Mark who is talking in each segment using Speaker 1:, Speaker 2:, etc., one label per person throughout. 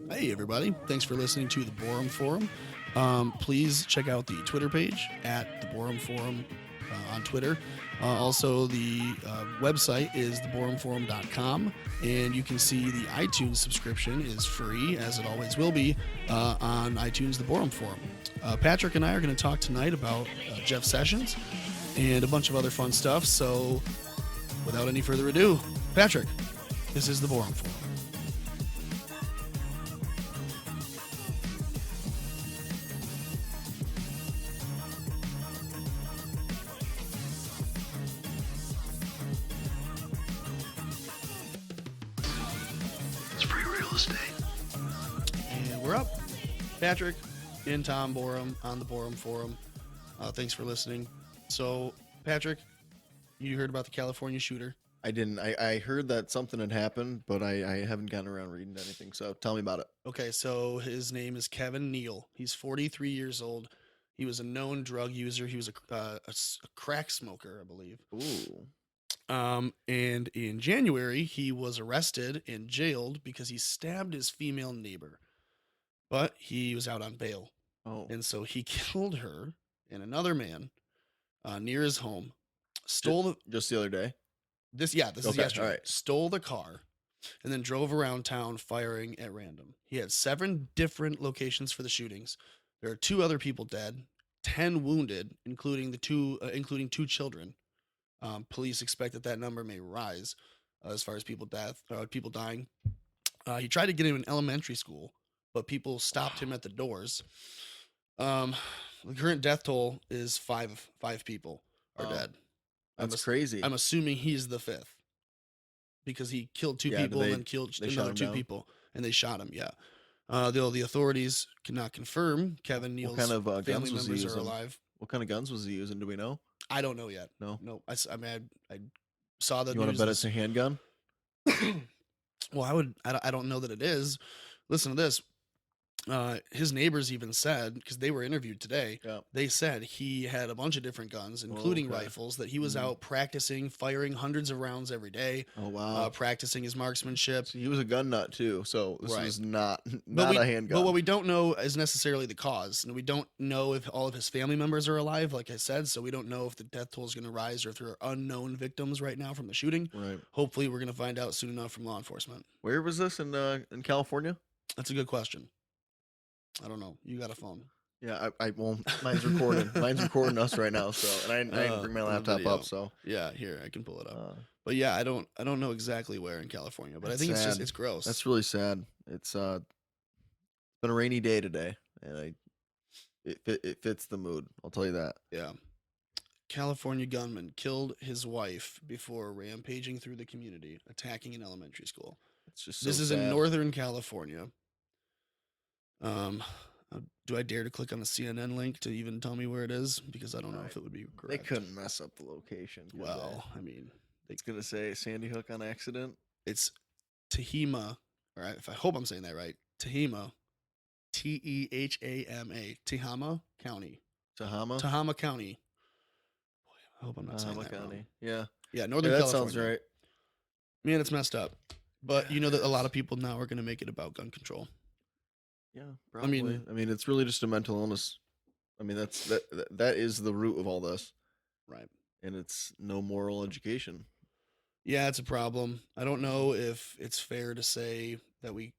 Speaker 1: Hey, everybody. Thanks for listening to the Borum Forum. Please check out the Twitter page at the Borum Forum on Twitter. Also, the website is theborumforum.com, and you can see the iTunes subscription is free, as it always will be, on iTunes, the Borum Forum. Patrick and I are going to talk tonight about Jeff Sessions and a bunch of other fun stuff. So, without any further ado, Patrick, this is the Borum Forum. And we're up. Patrick and Tom Borum on the Borum Forum. Thanks for listening. So, Patrick, you heard about the California shooter.
Speaker 2: I didn't. I heard that something had happened, but I haven't gotten around reading anything. So tell me about it.
Speaker 1: Okay, so his name is Kevin Neal. He's 43 years old. He was a known drug user. He was a crack smoker, I believe.
Speaker 2: Ooh.
Speaker 1: And in January, he was arrested and jailed because he stabbed his female neighbor. But he was out on bail.
Speaker 2: Oh.
Speaker 1: And so he killed her and another man near his home. Stole
Speaker 2: just the other day.
Speaker 1: This is yesterday.
Speaker 2: All right.
Speaker 1: Stole the car and then drove around town firing at random. He had 7 different locations for the shootings. There are 2 other people dead, 10 wounded, including 2 children. Police expect that number may rise as far as people dying. He tried to get into an elementary school, but people stopped him at the doors. The current death toll is 5 people are dead.
Speaker 2: That's crazy.
Speaker 1: I'm assuming he's the 5th because he killed 2 people and then killed another 2 people, and they shot him. Yeah. The authorities cannot confirm Kevin Neal's family members are alive.
Speaker 2: What kind of guns was he using? Do we know?
Speaker 1: I don't know yet.
Speaker 2: No.
Speaker 1: I saw the.
Speaker 2: You want to bet it's a handgun?
Speaker 1: Well, I don't know that it is. Listen to this. His neighbors even said, because they were interviewed today, they said he had a bunch of different guns, including rifles, that he was out practicing, firing hundreds of rounds every day.
Speaker 2: Oh, wow.
Speaker 1: Practicing his marksmanship.
Speaker 2: So he was a gun nut, too. So this was not a handgun.
Speaker 1: But what we don't know is necessarily the cause. And we don't know if all of his family members are alive, like I said. So we don't know if the death toll is going to rise or if there are unknown victims right now from the shooting.
Speaker 2: Right.
Speaker 1: Hopefully, we're going to find out soon enough from law enforcement.
Speaker 2: Where was this in California?
Speaker 1: That's a good question. I don't know. You got a phone.
Speaker 2: Yeah, well, mine's recording. Mine's recording us right now. So, and I didn't bring my laptop up. So
Speaker 1: yeah, here I can pull it up. But yeah, I don't know exactly where in California, but I think it's gross.
Speaker 2: That's really sad. It's been a rainy day today, and it fits the mood. I'll tell you that.
Speaker 1: Yeah. California gunman killed his wife before rampaging through the community, attacking an elementary school.
Speaker 2: It's just
Speaker 1: this is
Speaker 2: sad.
Speaker 1: In Northern California. Do I dare to click on the CNN link to even tell me where it is? Because I don't know if it would be correct.
Speaker 2: They couldn't mess up the location.
Speaker 1: Well, I mean,
Speaker 2: it's gonna say Sandy Hook on accident.
Speaker 1: It's Tehama, or I hope I'm saying that right. Tehama, Tehama, Tehama County. Tehama County. Boy, I hope I'm not saying that wrong.
Speaker 2: Yeah.
Speaker 1: Yeah, Northern California. That
Speaker 2: sounds right.
Speaker 1: Man, it's messed up. But you know that a lot of people now are going to make it about gun control.
Speaker 2: Yeah, probably. I mean, it's really just a mental illness. I mean, that is the root of all this.
Speaker 1: Right.
Speaker 2: And it's no moral education.
Speaker 1: Yeah, it's a problem. I don't know if it's fair to say that we,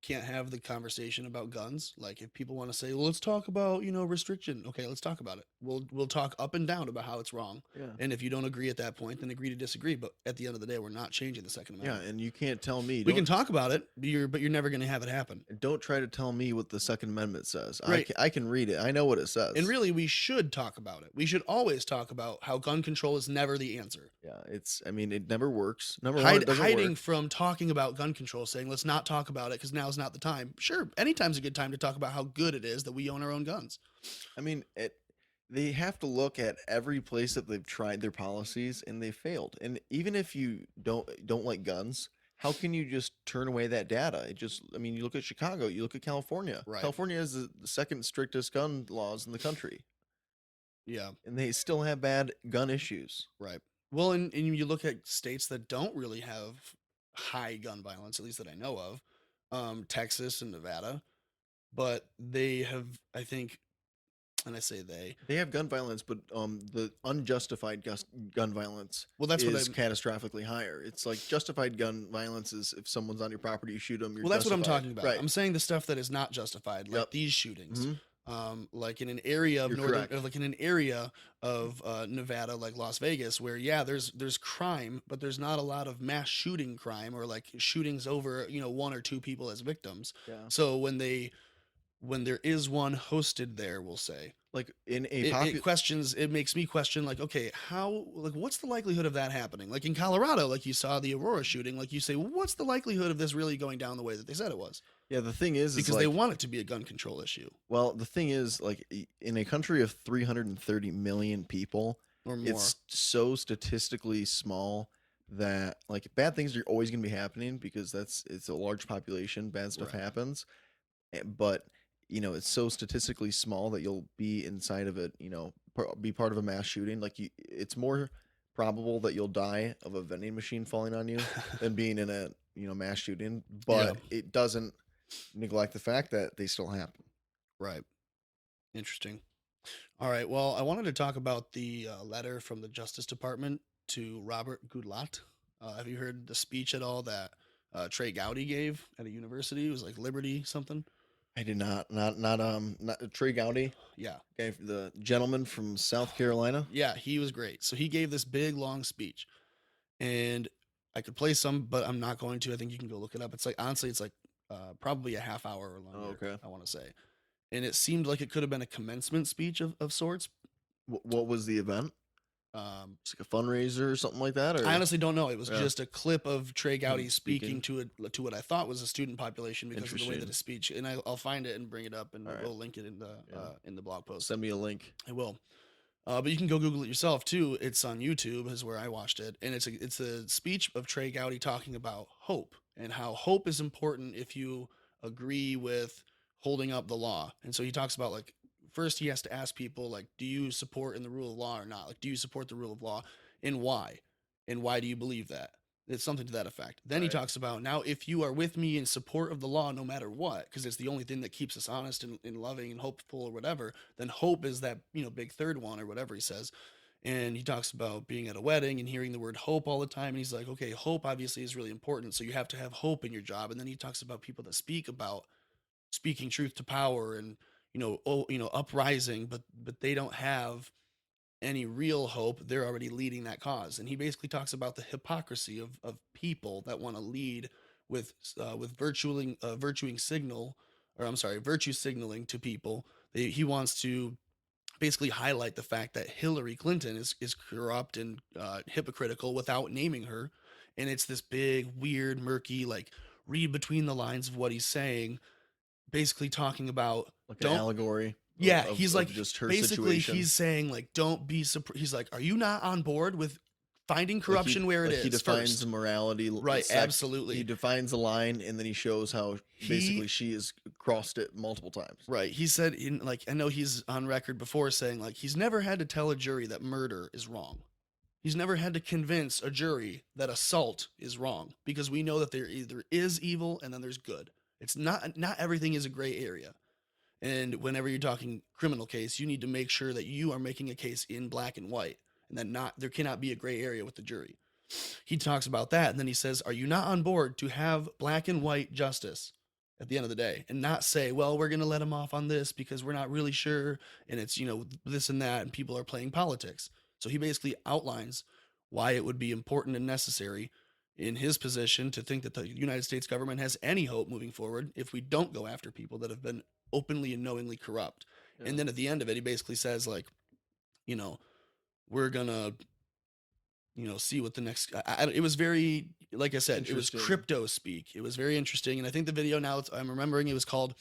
Speaker 1: can't have the conversation about guns. Like if people want to say, well, let's talk about, restriction. Okay, let's talk about it. We'll talk up and down about how it's wrong.
Speaker 2: Yeah.
Speaker 1: And if you don't agree at that point, then agree to disagree. But at the end of the day, we're not changing the Second Amendment.
Speaker 2: Yeah, and you can't tell me.
Speaker 1: We can talk about it, but you're never going to have it happen.
Speaker 2: Don't try to tell me what the Second Amendment says.
Speaker 1: Right.
Speaker 2: I can read it. I know what it says.
Speaker 1: And really, we should talk about it. We should always talk about how gun control is never the answer.
Speaker 2: Yeah, it never works.
Speaker 1: Hiding from talking about gun control, saying let's not talk about it because now's not the time. Sure, anytime's a good time to talk about how good it is that we own our own guns.
Speaker 2: I mean, they have to look at every place that they've tried their policies and they failed. And even if you don't like guns, how can you just turn away that data? You look at Chicago, you look at California.
Speaker 1: Right.
Speaker 2: California has the second strictest gun laws in the country.
Speaker 1: Yeah.
Speaker 2: And they still have bad gun issues.
Speaker 1: Right. Well, and you look at states that don't really have high gun violence, at least that I know of. Texas and Nevada, but they have, I think, and I say
Speaker 2: They have gun violence, but the unjustified gun violence
Speaker 1: well, that's what
Speaker 2: is
Speaker 1: I'm,
Speaker 2: catastrophically higher. It's like justified gun violence is if someone's on your property, you shoot them. You're
Speaker 1: well, that's what I'm
Speaker 2: justified.
Speaker 1: talking about.
Speaker 2: Right.
Speaker 1: I'm saying the stuff that is not justified, like
Speaker 2: Yep.
Speaker 1: these shootings.
Speaker 2: hmm
Speaker 1: Like in an area of
Speaker 2: You're
Speaker 1: northern,
Speaker 2: correct.
Speaker 1: like in an area of Nevada, like Las Vegas, where there's crime, but there's not a lot of mass shooting crime or like shootings over one or two people as victims.
Speaker 2: Yeah.
Speaker 1: So when there is one hosted there, we'll say
Speaker 2: Like in a
Speaker 1: it makes me question, like, okay, what's the likelihood of that happening? Like in Colorado, like you saw the Aurora shooting, like you say, well, what's the likelihood of this really going down the way that they said it was?
Speaker 2: Yeah, the thing is
Speaker 1: Because
Speaker 2: like,
Speaker 1: they want it to be a gun control issue
Speaker 2: well, the thing is like in a country of 330 million people,
Speaker 1: or more.
Speaker 2: it's so statistically small that like bad things are always going to be happening because it's a large population. Bad stuff
Speaker 1: Right.
Speaker 2: happens, but it's so statistically small that you'll be inside of it. Be part of a mass shooting. Like it's more probable that you'll die of a vending machine falling on you than being in a mass shooting. But it doesn't neglect the fact that they still happen.
Speaker 1: Right. Interesting. All right. Well, I wanted to talk about the letter from the Justice Department to Robert Goodlatte. Have you heard the speech at all that Trey Gowdy gave at a university? It was like Liberty something.
Speaker 2: I did not Trey Gowdy.
Speaker 1: Yeah.
Speaker 2: Okay, the gentleman from South Carolina.
Speaker 1: Yeah, he was great. So he gave this big long speech, and I could play some, but I'm not going to. I think you can go look it up. It's like honestly, it's like probably a half hour or longer.
Speaker 2: Oh, okay.
Speaker 1: I want to say, and it seemed like it could have been a commencement speech of sorts.
Speaker 2: What was the event? It's like a fundraiser or something like that. Or
Speaker 1: I honestly don't know. It was
Speaker 2: Yeah.
Speaker 1: just a clip of Trey Gowdy speaking
Speaker 2: speaking.
Speaker 1: to what I thought was a student population because of the way that
Speaker 2: Interesting.
Speaker 1: his speech. And I'll find it and bring it up, and
Speaker 2: All right.
Speaker 1: we'll link it
Speaker 2: Yeah.
Speaker 1: in the blog post.
Speaker 2: Send me a link.
Speaker 1: I will. But you can go Google it yourself too. It's on YouTube, is where I watched it, and it's a speech of Trey Gowdy talking about hope and how hope is important if you agree with holding up the law. And so he talks about, like, first he has to ask people, like, do you support in the rule of law or not? Like, do you support the rule of law, and why? And why do you believe that? It's something to that effect. Then he
Speaker 2: Right.
Speaker 1: talks about, now if you are with me in support of the law no matter what, because it's the only thing that keeps us honest and loving and hopeful or whatever, then hope is that big third one or whatever he says. And he talks about being at a wedding and hearing the word hope all the time, and he's like, okay, hope obviously is really important, so you have to have hope in your job. And then he talks about people that speak about speaking truth to power and uprising, but they don't have any real hope. They're already leading that cause. And he basically talks about the hypocrisy of people that want to lead with virtue signaling to people. He wants to basically highlight the fact that Hillary Clinton is corrupt and hypocritical without naming her. And it's this big, weird, murky, like, read between the lines of what he's saying, basically talking about
Speaker 2: Like an allegory.
Speaker 1: yeah,
Speaker 2: of-
Speaker 1: he's
Speaker 2: of
Speaker 1: like,
Speaker 2: just her
Speaker 1: basically
Speaker 2: situation.
Speaker 1: he's saying, like, don't be surprised. He's like, are you not on board with finding
Speaker 2: Like
Speaker 1: corruption where it is?
Speaker 2: He defines
Speaker 1: first?
Speaker 2: morality.
Speaker 1: Right,
Speaker 2: it's like
Speaker 1: absolutely.
Speaker 2: He defines a line and then he shows how basically she has crossed it multiple times.
Speaker 1: Right. He said, I know he's on record before saying, like, he's never had to tell a jury that murder is wrong. He's never had to convince a jury that assault is wrong, because we know that there either is evil and then there's good. It's not everything is a gray area. And whenever you're talking criminal case, you need to make sure that you are making a case in black and white, and that there cannot be a gray area with the jury. He talks about that, and then he says, are you not on board to have black and white justice at the end of the day, and not say, well, we're going to let him off on this because we're not really sure, and it's, this and that, and people are playing politics. So he basically outlines why it would be important and necessary in his position to think that the United States government has any hope moving forward if we don't go after people that have been openly and knowingly corrupt.
Speaker 2: Yeah.
Speaker 1: And then at the end of it, he basically says, like, we're gonna, see what the next. It was very, like I said, it was
Speaker 2: Interesting.
Speaker 1: crypto speak. It was very interesting, and I think the video now I'm remembering it was called,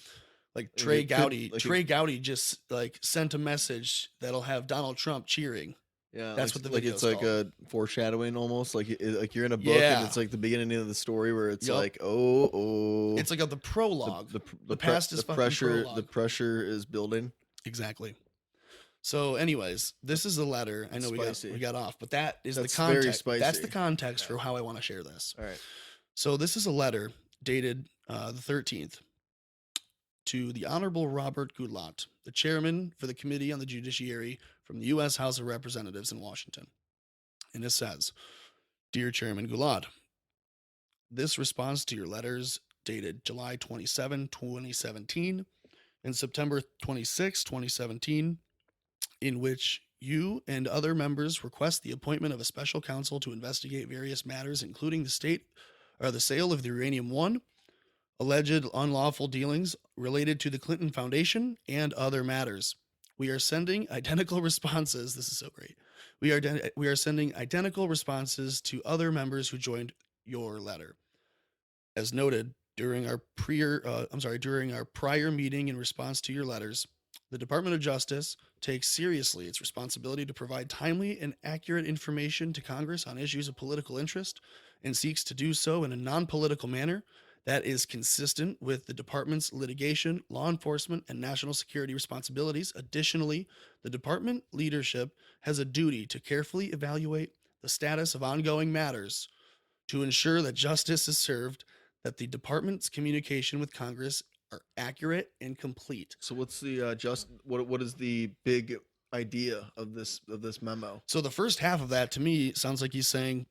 Speaker 1: like,
Speaker 2: Like
Speaker 1: Trey
Speaker 2: it could-
Speaker 1: Gowdy.
Speaker 2: like it-
Speaker 1: Trey Gowdy just, like, sent a message that'll have Donald Trump cheering.
Speaker 2: Yeah,
Speaker 1: That's
Speaker 2: like,
Speaker 1: what the
Speaker 2: like
Speaker 1: video's
Speaker 2: it's like
Speaker 1: called.
Speaker 2: a foreshadowing almost. Like like you're in a book
Speaker 1: Yeah.
Speaker 2: and it's like the beginning of the story where it's
Speaker 1: Yup.
Speaker 2: like, oh,
Speaker 1: It's like the prologue.
Speaker 2: the
Speaker 1: past is
Speaker 2: the
Speaker 1: fucking
Speaker 2: pressure.
Speaker 1: prologue.
Speaker 2: The pressure is building.
Speaker 1: Exactly. So, anyways, this is a letter. I know
Speaker 2: Spicy.
Speaker 1: we got off, but that is
Speaker 2: That's
Speaker 1: the
Speaker 2: very
Speaker 1: context. That's the
Speaker 2: spicy.
Speaker 1: context for how I want to share this.
Speaker 2: All right.
Speaker 1: So this is a letter dated the 13th, to the Honorable Robert Goodlatte, the chairman for the Committee on the Judiciary from the U.S. House of Representatives in Washington. And it says, Dear Chairman Goodlatte, this response to your letters dated July 27, 2017 and September 26, 2017, in which you and other members request the appointment of a special counsel to investigate various matters, including the sale of the Uranium One, alleged unlawful dealings related to the Clinton Foundation, and other matters. We are sending identical responses. This is so great. We are sending identical responses to other members who joined your letter. As noted during our prior meeting in response to your letters, the Department of Justice takes seriously its responsibility to provide timely and accurate information to Congress on issues of political interest and seeks to do so in a non-political manner that is consistent with the department's litigation, law enforcement, and national security responsibilities. Additionally, the department leadership has a duty to carefully evaluate the status of ongoing matters to ensure that justice is served, that the department's communication with Congress are accurate and complete.
Speaker 2: So what's the what is the big idea of this memo?
Speaker 1: So the first half of that to me sounds like he's saying,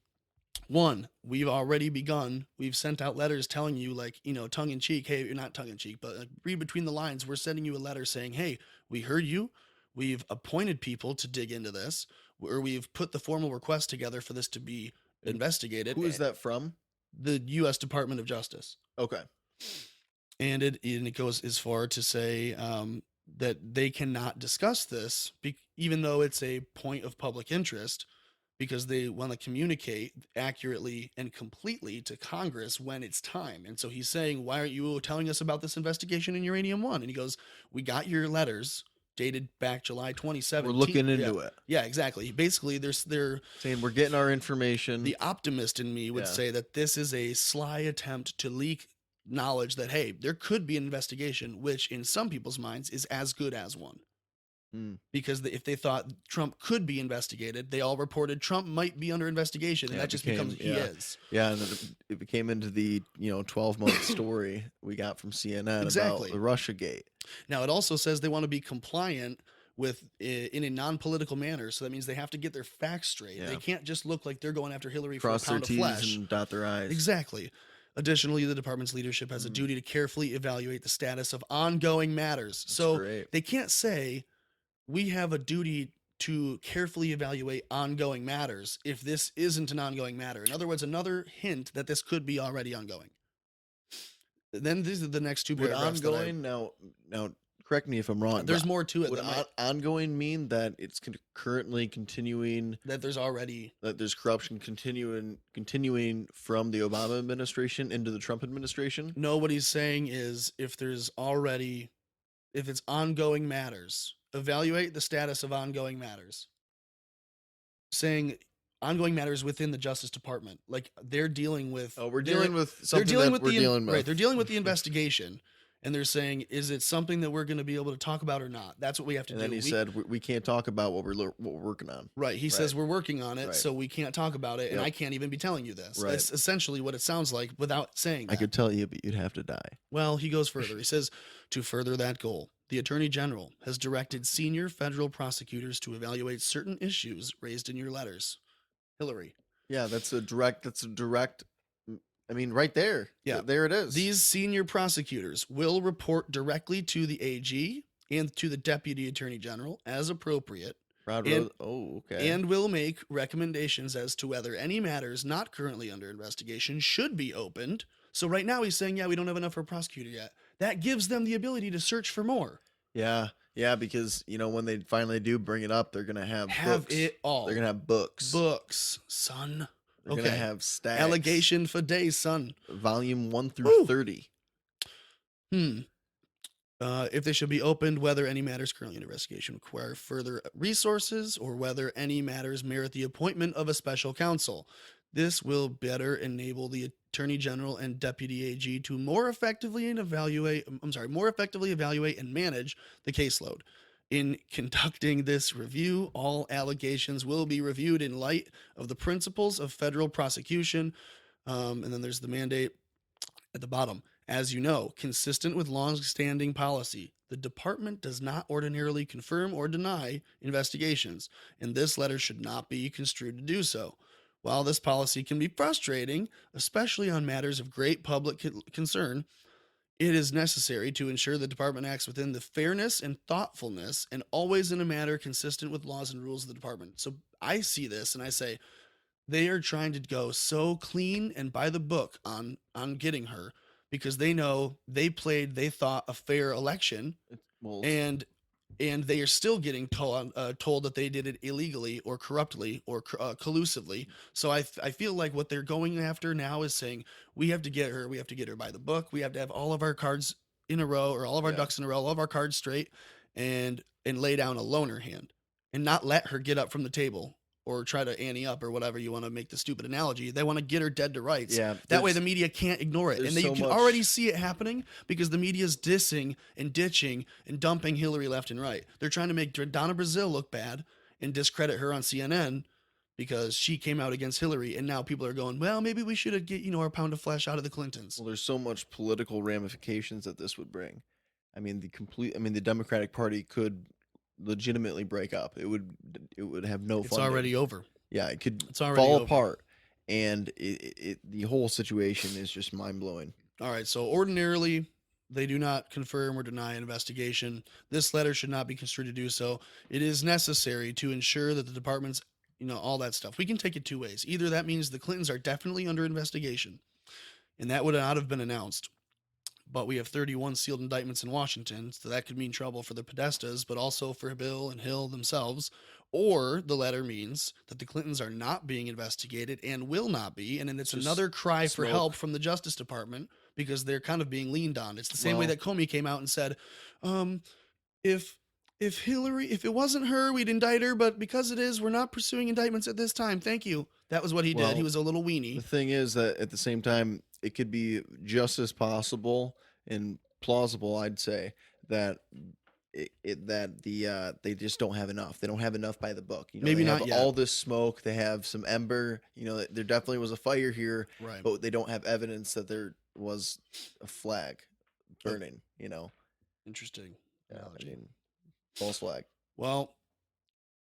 Speaker 1: one, we've already begun. We've sent out letters telling you, like, tongue in cheek. Hey, you're not tongue in cheek, but read between the lines. We're sending you a letter saying, hey, we heard you. We've appointed people to dig into this, or we've put the formal request together for this to be investigated.
Speaker 2: Who is that from?
Speaker 1: The U.S. Department of Justice.
Speaker 2: Okay.
Speaker 1: And it goes as far to say that they cannot discuss this, even though it's a point of public interest, because they want to communicate accurately and completely to Congress when it's time. And so he's saying, why aren't you telling us about this investigation in Uranium One? And he goes, we got your letters dated back July 2017.
Speaker 2: We're looking into it.
Speaker 1: Yeah, exactly. Basically, they're
Speaker 2: saying we're getting our information.
Speaker 1: The optimist in me would say that this is a sly attempt to leak knowledge that, hey, there could be an investigation, which in some people's minds is as good as one. Because if they thought Trump could be investigated, they all reported Trump might be under investigation, and that just becomes he is.
Speaker 2: Yeah, and it became into the 12-month story we got from CNN about the Russiagate.
Speaker 1: Now it also says they want to be compliant with in a non-political manner, so that means they have to get their facts straight. They can't just look like they're going after Hillary for a pound of flesh.
Speaker 2: Cross their T's and dot their I's.
Speaker 1: Exactly. Additionally, the department's leadership has a duty to carefully evaluate the status of ongoing matters. They can't say, we have a duty to carefully evaluate ongoing matters if this isn't an ongoing matter. In other words, another hint that this could be already ongoing. Then these are the next two paragraphs.
Speaker 2: Ongoing, now correct me if I'm wrong.
Speaker 1: There's more to it.
Speaker 2: Would ongoing mean that it's currently continuing?
Speaker 1: That
Speaker 2: there's corruption continuing from the Obama administration into the Trump administration?
Speaker 1: No, what he's saying is if it's ongoing matters, evaluate the status of ongoing matters. Saying ongoing matters within the Justice Department, like they're dealing with.
Speaker 2: Oh, we're dealing with something that we're dealing with.
Speaker 1: Right, they're dealing with the investigation, and they're saying, is it something that we're going to be able to talk about or not? That's what we have to do.
Speaker 2: And then he said we can't talk about what we're working on.
Speaker 1: Right. He says we're working on it, so we can't talk about it, and I can't even be telling you this.
Speaker 2: Right.
Speaker 1: That's essentially what it sounds like without saying that.
Speaker 2: I could tell you, but you'd have to die.
Speaker 1: Well, he goes further. He says, to further that goal, the Attorney General has directed senior federal prosecutors to evaluate certain issues raised in your letters. Hillary.
Speaker 2: Yeah, that's a direct. I mean, right there.
Speaker 1: Yeah,
Speaker 2: there it is.
Speaker 1: These senior prosecutors will report directly to the AG and to the Deputy Attorney General as appropriate. And will make recommendations as to whether any matters not currently under investigation should be opened. So right now he's saying, we don't have enough for a prosecutor yet. That gives them the ability to search for more.
Speaker 2: Yeah, because when they finally do bring it up, they're gonna have books.
Speaker 1: It all.
Speaker 2: They're gonna have books,
Speaker 1: son.
Speaker 2: They're gonna have stacks.
Speaker 1: Allegation for days, son.
Speaker 2: Volume 1 through 30.
Speaker 1: If they should be opened, whether any matters currently under investigation require further resources, or whether any matters merit the appointment of a special counsel. This will better enable the Attorney General and Deputy AG to more effectively evaluate and manage the caseload. In conducting this review, all allegations will be reviewed in light of the principles of federal prosecution. And then there's the mandate. At the bottom, as you know, consistent with long-standing policy, the department does not ordinarily confirm or deny investigations, and this letter should not be construed to do so. While this policy can be frustrating, especially on matters of great public concern, it is necessary to ensure the department acts within the fairness and thoughtfulness and always in a manner consistent with laws and rules of the department. So I see this and I say they are trying to go so clean and by the book on getting her because they know they thought a fair election,
Speaker 2: Well,
Speaker 1: and they are still getting told that they did it illegally or corruptly or collusively. So I feel like what they're going after now is saying we have to get her by the book. We have to have all of our cards in a row, or all of our
Speaker 2: yeah.
Speaker 1: ducks in a row, all of our cards straight, and lay down a loner hand and not let her get up from the table or try to ante up or whatever you want to make the stupid analogy. They want to get her dead to rights.
Speaker 2: Yeah,
Speaker 1: That way the media can't ignore it. And
Speaker 2: there's
Speaker 1: you
Speaker 2: so
Speaker 1: can
Speaker 2: much-
Speaker 1: already see it happening because the media's dissing and ditching and dumping Hillary left and right. They're trying to make Donna Brazile look bad and discredit her on CNN because she came out against Hillary. And now people are going, well, maybe we should get, our pound of flesh out of the Clintons.
Speaker 2: Well, there's so much political ramifications that this would bring. I mean, the Democratic Party could legitimately break up. It would have no
Speaker 1: It's
Speaker 2: funding.
Speaker 1: already over.
Speaker 2: Yeah, it could
Speaker 1: It's already
Speaker 2: fall
Speaker 1: over.
Speaker 2: apart, and the whole situation is just mind blowing.
Speaker 1: All right. So ordinarily, they do not confirm or deny an investigation. This letter should not be construed to do so. It is necessary to ensure that the department's, all that stuff. We can take it two ways. Either that means the Clintons are definitely under investigation, and that would not have been announced. But we have 31 sealed indictments in Washington, so that could mean trouble for the Podestas, but also for Bill and Hill themselves. Or the letter means that the Clintons are not being investigated and will not be, and then it's
Speaker 2: Just
Speaker 1: another cry for
Speaker 2: smoke.
Speaker 1: help from the Justice Department because they're kind of being leaned on. It's the same way
Speaker 2: Well-
Speaker 1: that Comey came out and said, if Hillary, if it wasn't her, we'd indict her, but because it is, we're not pursuing indictments at this time. Thank you. That was what he did.
Speaker 2: Well,
Speaker 1: He was a little
Speaker 2: The
Speaker 1: weenie.
Speaker 2: thing is that at the same time, it could be just as possible and plausible, I'd say, that they just don't have enough. They don't have enough by the book.
Speaker 1: Maybe
Speaker 2: they
Speaker 1: not
Speaker 2: have
Speaker 1: yet.
Speaker 2: all this smoke. They have some ember. There definitely was a fire here,
Speaker 1: Right.
Speaker 2: but they don't have evidence that there was a flag burning.
Speaker 1: Interesting.
Speaker 2: Yeah, I
Speaker 1: analogy.
Speaker 2: mean, false flag.
Speaker 1: Well,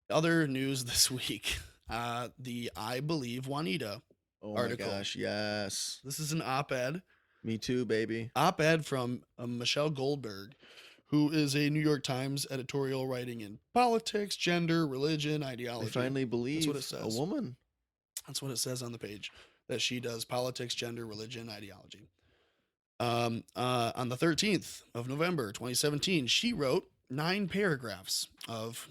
Speaker 1: other news this week. The I Believe Juanita
Speaker 2: Oh
Speaker 1: article.
Speaker 2: my gosh, yes.
Speaker 1: This is an op-ed.
Speaker 2: Me too, baby.
Speaker 1: Op-ed from Michelle Goldberg, who is a New York Times editorial writing in politics, gender, religion,
Speaker 2: They
Speaker 1: ideology.
Speaker 2: finally believe
Speaker 1: what it
Speaker 2: a
Speaker 1: says.
Speaker 2: woman.
Speaker 1: That's what it says on the page, that she does politics, gender, religion, ideology. On the 13th of November, 2017, she wrote 9 paragraphs of,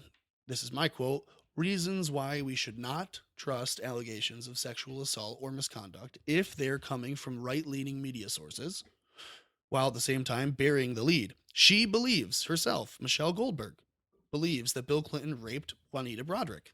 Speaker 1: this is my quote, reasons why we should not trust allegations of sexual assault or misconduct if they're coming from right-leaning media sources, while at the same time burying the lead. She believes herself, Michelle Goldberg, believes that Bill Clinton raped Juanita Broaddrick.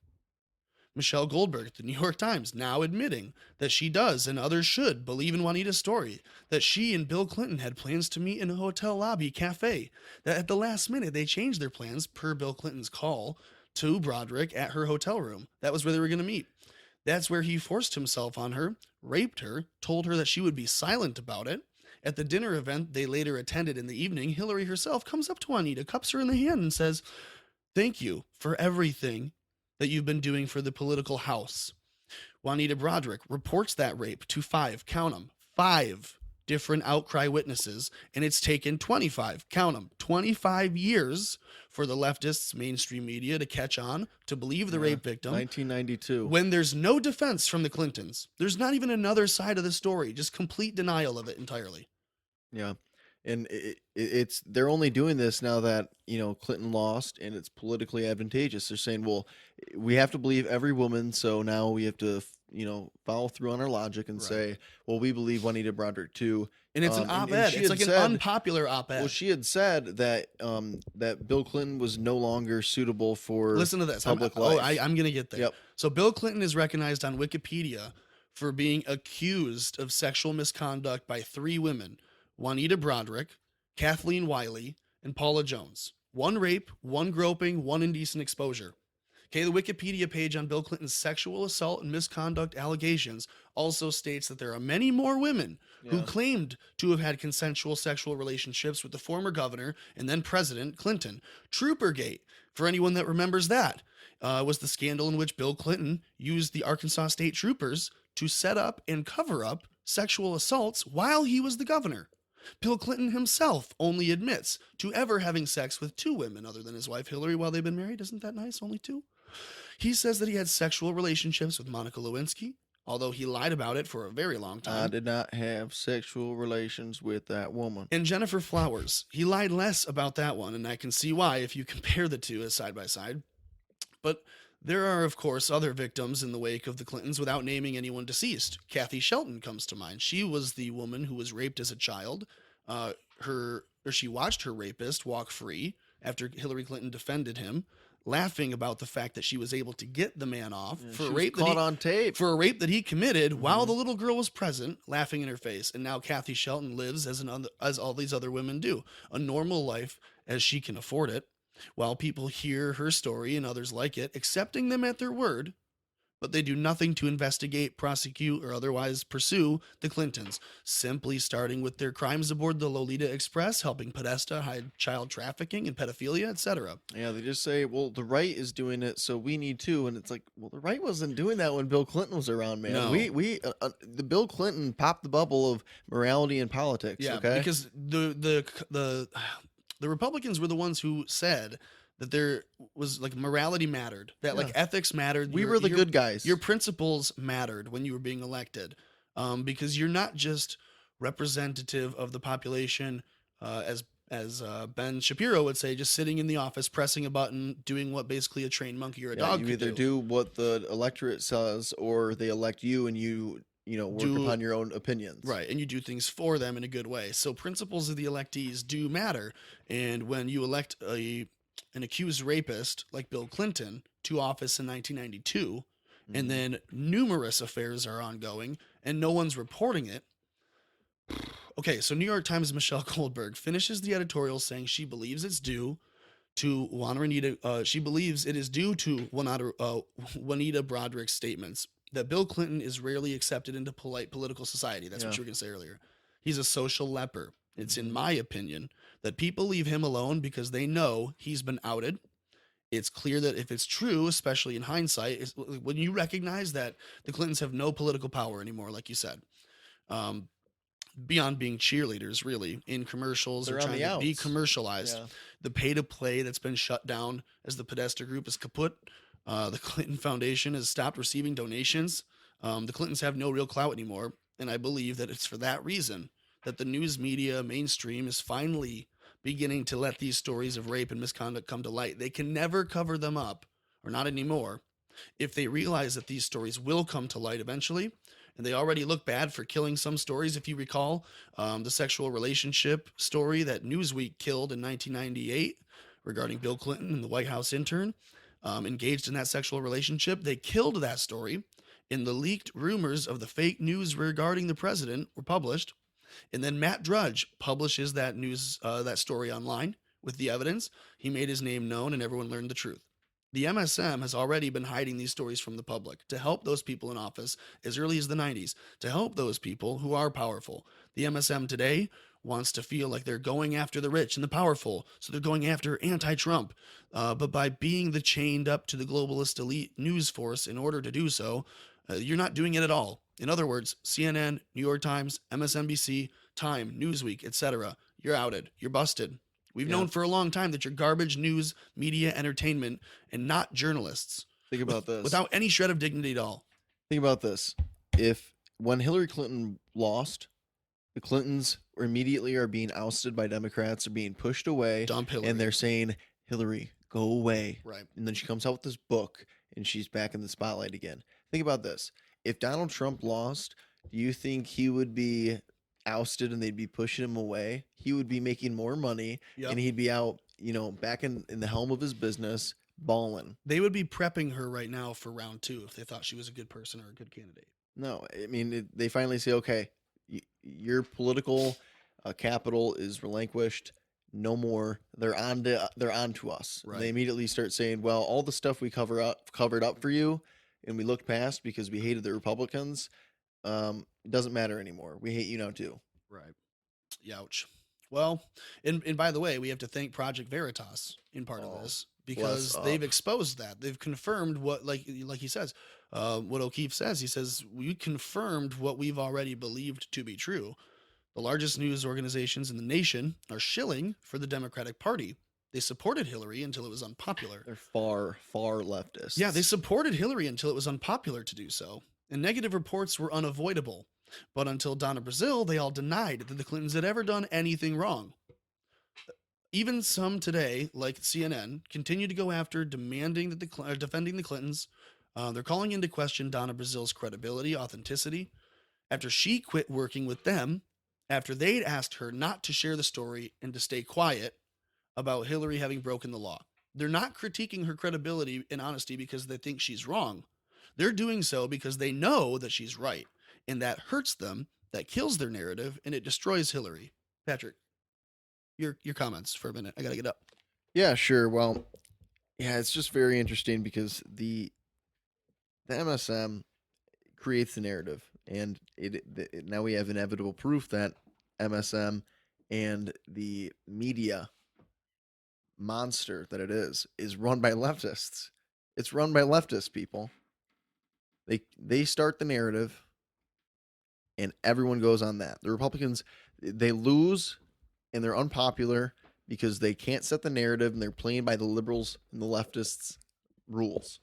Speaker 1: Michelle Goldberg at the New York Times now admitting that she does and others should believe in Juanita's story, that she and Bill Clinton had plans to meet in a hotel lobby cafe, that at the last minute they changed their plans per Bill Clinton's call to Broaddrick at her hotel room. That was where they were going to meet. That's where he forced himself on her, raped her, told her that she would be silent about it. At the dinner event they later attended in the evening, Hillary herself comes up to Juanita, cups her in the hand and says, "Thank you for everything that you've been doing for the political house." Juanita Broaddrick reports that rape to 5, count them, 5 different outcry witnesses, and it's taken 25, count them, 25 years for the leftists, mainstream media to catch on, to believe the rape victim.
Speaker 2: 1992.
Speaker 1: When there's no defense from the Clintons, there's not even another side of the story, just complete denial of it entirely.
Speaker 2: Yeah. And it's they're only doing this now that, Clinton lost and it's politically advantageous. They're saying, well, we have to believe every woman. So now we have to, follow through on our logic and
Speaker 1: Right.
Speaker 2: say, well, we believe Juanita Broaddrick too.
Speaker 1: And it's an
Speaker 2: And
Speaker 1: op-ed.
Speaker 2: she
Speaker 1: It's
Speaker 2: had
Speaker 1: like an
Speaker 2: said-
Speaker 1: unpopular op-ed.
Speaker 2: Well, she had said that that Bill Clinton was no longer suitable for
Speaker 1: Listen to this.
Speaker 2: public life.
Speaker 1: I'm going to get there.
Speaker 2: Yep.
Speaker 1: So Bill Clinton is recognized on Wikipedia for being accused of sexual misconduct by 3 women, Juanita Broaddrick, Kathleen Wiley, and Paula Jones. 1 rape, 1 groping, 1 indecent exposure. Okay, the Wikipedia page on Bill Clinton's sexual assault and misconduct allegations also states that there are many more women who
Speaker 2: Yeah.
Speaker 1: claimed to have had consensual sexual relationships with the former governor and then President Clinton. Troopergate, for anyone that remembers that, was the scandal in which Bill Clinton used the Arkansas State Troopers to set up and cover up sexual assaults while he was the governor. Bill Clinton himself only admits to ever having sex with 2 women other than his wife Hillary while they've been married. Isn't that nice? Only 2? He says that he had sexual relationships with Monica Lewinsky, although he lied about it for a very long time.
Speaker 2: I did not have sexual relations with that woman.
Speaker 1: And Jennifer Flowers, he lied less about that one, and I can see why if you compare the two as side by side. But there are, of course, other victims in the wake of the Clintons without naming anyone deceased. Kathy Shelton comes to mind. She was the woman who was raped as a child. She watched her rapist walk free after Hillary Clinton defended him, laughing about the fact that she was able to get the man off for a rape
Speaker 2: on tape.
Speaker 1: For a rape that he committed while the little girl was present, laughing in her face. And now Kathy Shelton lives as all these other women do, a normal life as she can afford it, while people hear her story and others like it, accepting them at their word. But they do nothing to investigate, prosecute, or otherwise pursue the Clintons, simply starting with their crimes aboard the Lolita Express, helping Podesta hide child trafficking and pedophilia, etc.
Speaker 2: Yeah, they just say, well, the right is doing it, so we need to. And it's like, well, the right wasn't doing that when Bill Clinton was around, man.
Speaker 1: No.
Speaker 2: The Bill Clinton popped the bubble of morality and politics,
Speaker 1: Yeah,
Speaker 2: okay?
Speaker 1: because the Republicans were the ones who said that there was like morality mattered, that like ethics mattered.
Speaker 2: We were the good guys.
Speaker 1: Your principles mattered when you were being elected, because you're not just representative of the population, as Ben Shapiro would say, just sitting in the office, pressing a button, doing what basically a trained monkey or a dog
Speaker 2: you
Speaker 1: could
Speaker 2: either do what the electorate says, or they elect you and you work upon your own opinions.
Speaker 1: Right, and you do things for them in a good way. So principles of the electees do matter, and when you elect an accused rapist like Bill Clinton to office in 1992, and then numerous affairs are ongoing and no one's reporting it. Okay, so New York Times' Michelle Goldberg finishes the editorial saying she believes it's due to Juanita Broaddrick's statements that Bill Clinton is rarely accepted into polite political society. That's what you were going to say earlier. He's a social leper. It's in my opinion that people leave him alone because they know he's been outed. It's clear that if it's true, especially in hindsight, is when you recognize that the Clintons have no political power anymore, like you said, beyond being cheerleaders, really, in commercials or trying to be commercialized. Yeah. The pay-to-play that's been shut down as the Podesta Group is kaput. The Clinton Foundation has stopped receiving donations. The Clintons have no real clout anymore, and I believe that it's for that reason that the news media mainstream is finally beginning to let these stories of rape and misconduct come to light. They can never cover them up, or not anymore, if they realize that these stories will come to light eventually. And they already look bad for killing some stories. If you recall, the sexual relationship story that Newsweek killed in 1998 regarding Bill Clinton and the White House intern engaged in that sexual relationship. They killed that story, and the leaked rumors of the fake news regarding the president were published. And then Matt Drudge publishes that story online with the evidence. He made his name known and everyone learned the truth. The MSM has already been hiding these stories from the public to help those people in office as early as the 90s, to help those people who are powerful. The MSM today wants to feel like they're going after the rich and the powerful, so they're going after anti-Trump. But by being the chained up to the globalist elite news force in order to do so, you're not doing it at all. In other words, CNN, New York Times, MSNBC, Time, Newsweek, etc. You're outed. You're busted. We've known for a long time that you're garbage news, media, entertainment, and not journalists.
Speaker 2: Think about this.
Speaker 1: Without any shred of dignity at all.
Speaker 2: Think about this. When Hillary Clinton lost, the Clintons immediately are being ousted by Democrats, are being pushed away.
Speaker 1: Dump Hillary.
Speaker 2: And they're saying, Hillary, go away.
Speaker 1: Right.
Speaker 2: And then she comes out with this book, and she's back in the spotlight again. Think about this. If Donald Trump lost, do you think he would be ousted and they'd be pushing him away? He would be making more money, and he'd be out, back in the helm of his business, balling.
Speaker 1: They would be prepping her right now for round 2 if they thought she was a good person or a good candidate.
Speaker 2: No, I mean, they finally say, okay, your political capital is relinquished. no more. They're on to us.
Speaker 1: Right.
Speaker 2: They immediately start saying, well, all the stuff we covered up for you and we looked past because we hated the Republicans, it doesn't matter anymore. We hate you now too.
Speaker 1: Right. Ouch. Well, and by the way, we have to thank Project Veritas in part of this, because they've exposed that. They've confirmed what, like he says, what O'Keefe says. He says, we confirmed what we've already believed to be true. The largest news organizations in the nation are shilling for the Democratic Party. They supported Hillary until it was unpopular.
Speaker 2: They're far, far leftists.
Speaker 1: Yeah, they supported Hillary until it was unpopular to do so. And negative reports were unavoidable. But until Donna Brazile, they all denied that the Clintons had ever done anything wrong. Even some today, like CNN, continue to go after defending the Clintons. They're calling into question Donna Brazile's credibility, authenticity. After she quit working with them, after they'd asked her not to share the story and to stay quiet about Hillary having broken the law. They're not critiquing her credibility and honesty because they think she's wrong. They're doing so because they know that she's right. And that hurts them, that kills their narrative, and it destroys Hillary. Patrick, your comments for a minute. I got to get up.
Speaker 2: Yeah, sure. Well, yeah, it's just very interesting because the MSM creates the narrative, and now we have inevitable proof that MSM and the media monster that it is run by leftists. It's run by leftist people. They start the narrative, and everyone goes on that. The Republicans, they lose, and they're unpopular because they can't set the narrative, and they're playing by the liberals and the leftists' rules.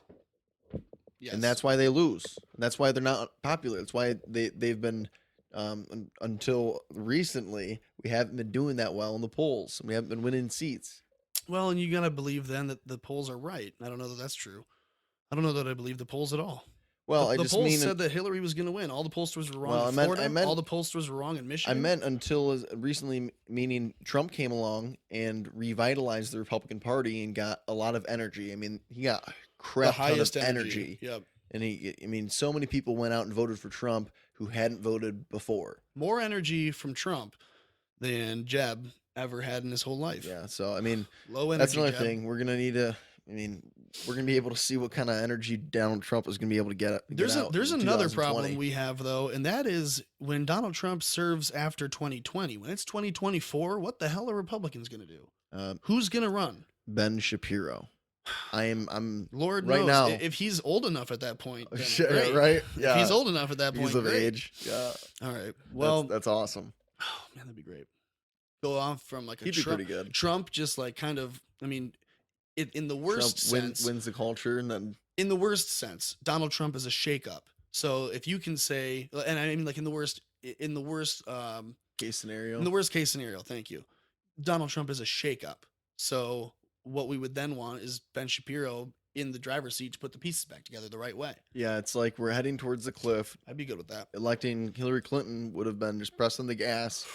Speaker 2: Yes. And that's why they lose. That's why they're not popular. That's why they've been, until recently, we haven't been doing that well in the polls. We haven't been winning seats.
Speaker 1: Well, and you got to believe then that the polls are right. I don't know that that's true. I don't know that I believe the polls at all.
Speaker 2: Well,
Speaker 1: the polls said that Hillary was going to win. All the pollsters were wrong in Florida. All the pollsters were wrong in Michigan.
Speaker 2: I meant until recently, meaning Trump came along and revitalized the Republican Party and got a lot of energy. I mean, he got crap ton of energy.
Speaker 1: Yep.
Speaker 2: And so many people went out and voted for Trump who hadn't voted before.
Speaker 1: More energy from Trump than Jeb ever had in his whole life.
Speaker 2: Yeah. So, I mean,
Speaker 1: low energy,
Speaker 2: that's another
Speaker 1: Jeb.
Speaker 2: thing. We're going to need to, we're going to be able to see what kind of energy Donald Trump is going to be able to get.
Speaker 1: There's another problem we have, though, and that is when Donald Trump serves after 2020. When it's 2024, what the hell are Republicans going to do? Who's going to run?
Speaker 2: Ben Shapiro. I'm
Speaker 1: Lord
Speaker 2: right
Speaker 1: knows
Speaker 2: now
Speaker 1: if he's old enough at that point. Then
Speaker 2: sure,
Speaker 1: great.
Speaker 2: right?
Speaker 1: Yeah. If he's old enough at that point.
Speaker 2: He's of age. Yeah.
Speaker 1: All right. Well,
Speaker 2: that's awesome.
Speaker 1: Oh man, that'd be great. Go off from like a
Speaker 2: He'd be pretty good.
Speaker 1: Trump, just like kind of. I mean, in the worst
Speaker 2: Trump
Speaker 1: sense,
Speaker 2: wins the culture, and then
Speaker 1: in the worst sense, Donald Trump is a shakeup. So if you can say, and I mean, like in the worst
Speaker 2: case scenario.
Speaker 1: In the worst case scenario, thank you. Donald Trump is a shakeup. So what we would then want is Ben Shapiro in the driver's seat to put the pieces back together the right way.
Speaker 2: Yeah, it's like we're heading towards the cliff.
Speaker 1: I'd be good with that.
Speaker 2: Electing Hillary Clinton would have been just pressing the gas.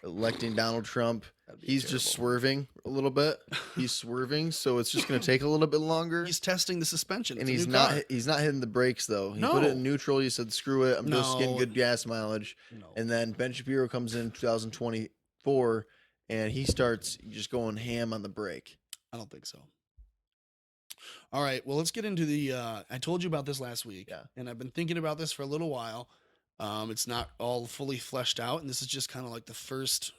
Speaker 2: Electing Donald Trump, he's terrible. Just swerving a little bit. He's swerving, so it's just going to take a little bit longer.
Speaker 1: He's testing the suspension,
Speaker 2: and he's not hitting the brakes though. He put it in neutral. He said, "Screw it, I'm just getting good gas mileage." No. And then Ben Shapiro comes in 2024, and he starts just going ham on the brake.
Speaker 1: I don't think so. All right, well, let's get into the. I told you about this last week, and I've been thinking about this for a little while. It's not all fully fleshed out, and this is just kind of like the first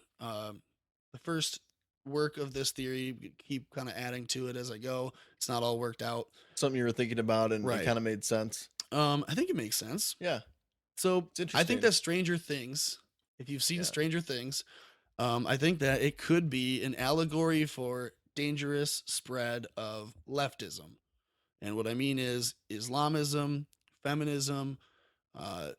Speaker 1: work of this theory. We keep kind of adding to it as I go. It's not all worked out.
Speaker 2: Something you were thinking about, and it kind of made sense.
Speaker 1: I think it makes sense.
Speaker 2: Yeah.
Speaker 1: So I think that Stranger Things, if you've seen Stranger Things, I think that it could be an allegory for dangerous spread of leftism. And what I mean is Islamism, feminism,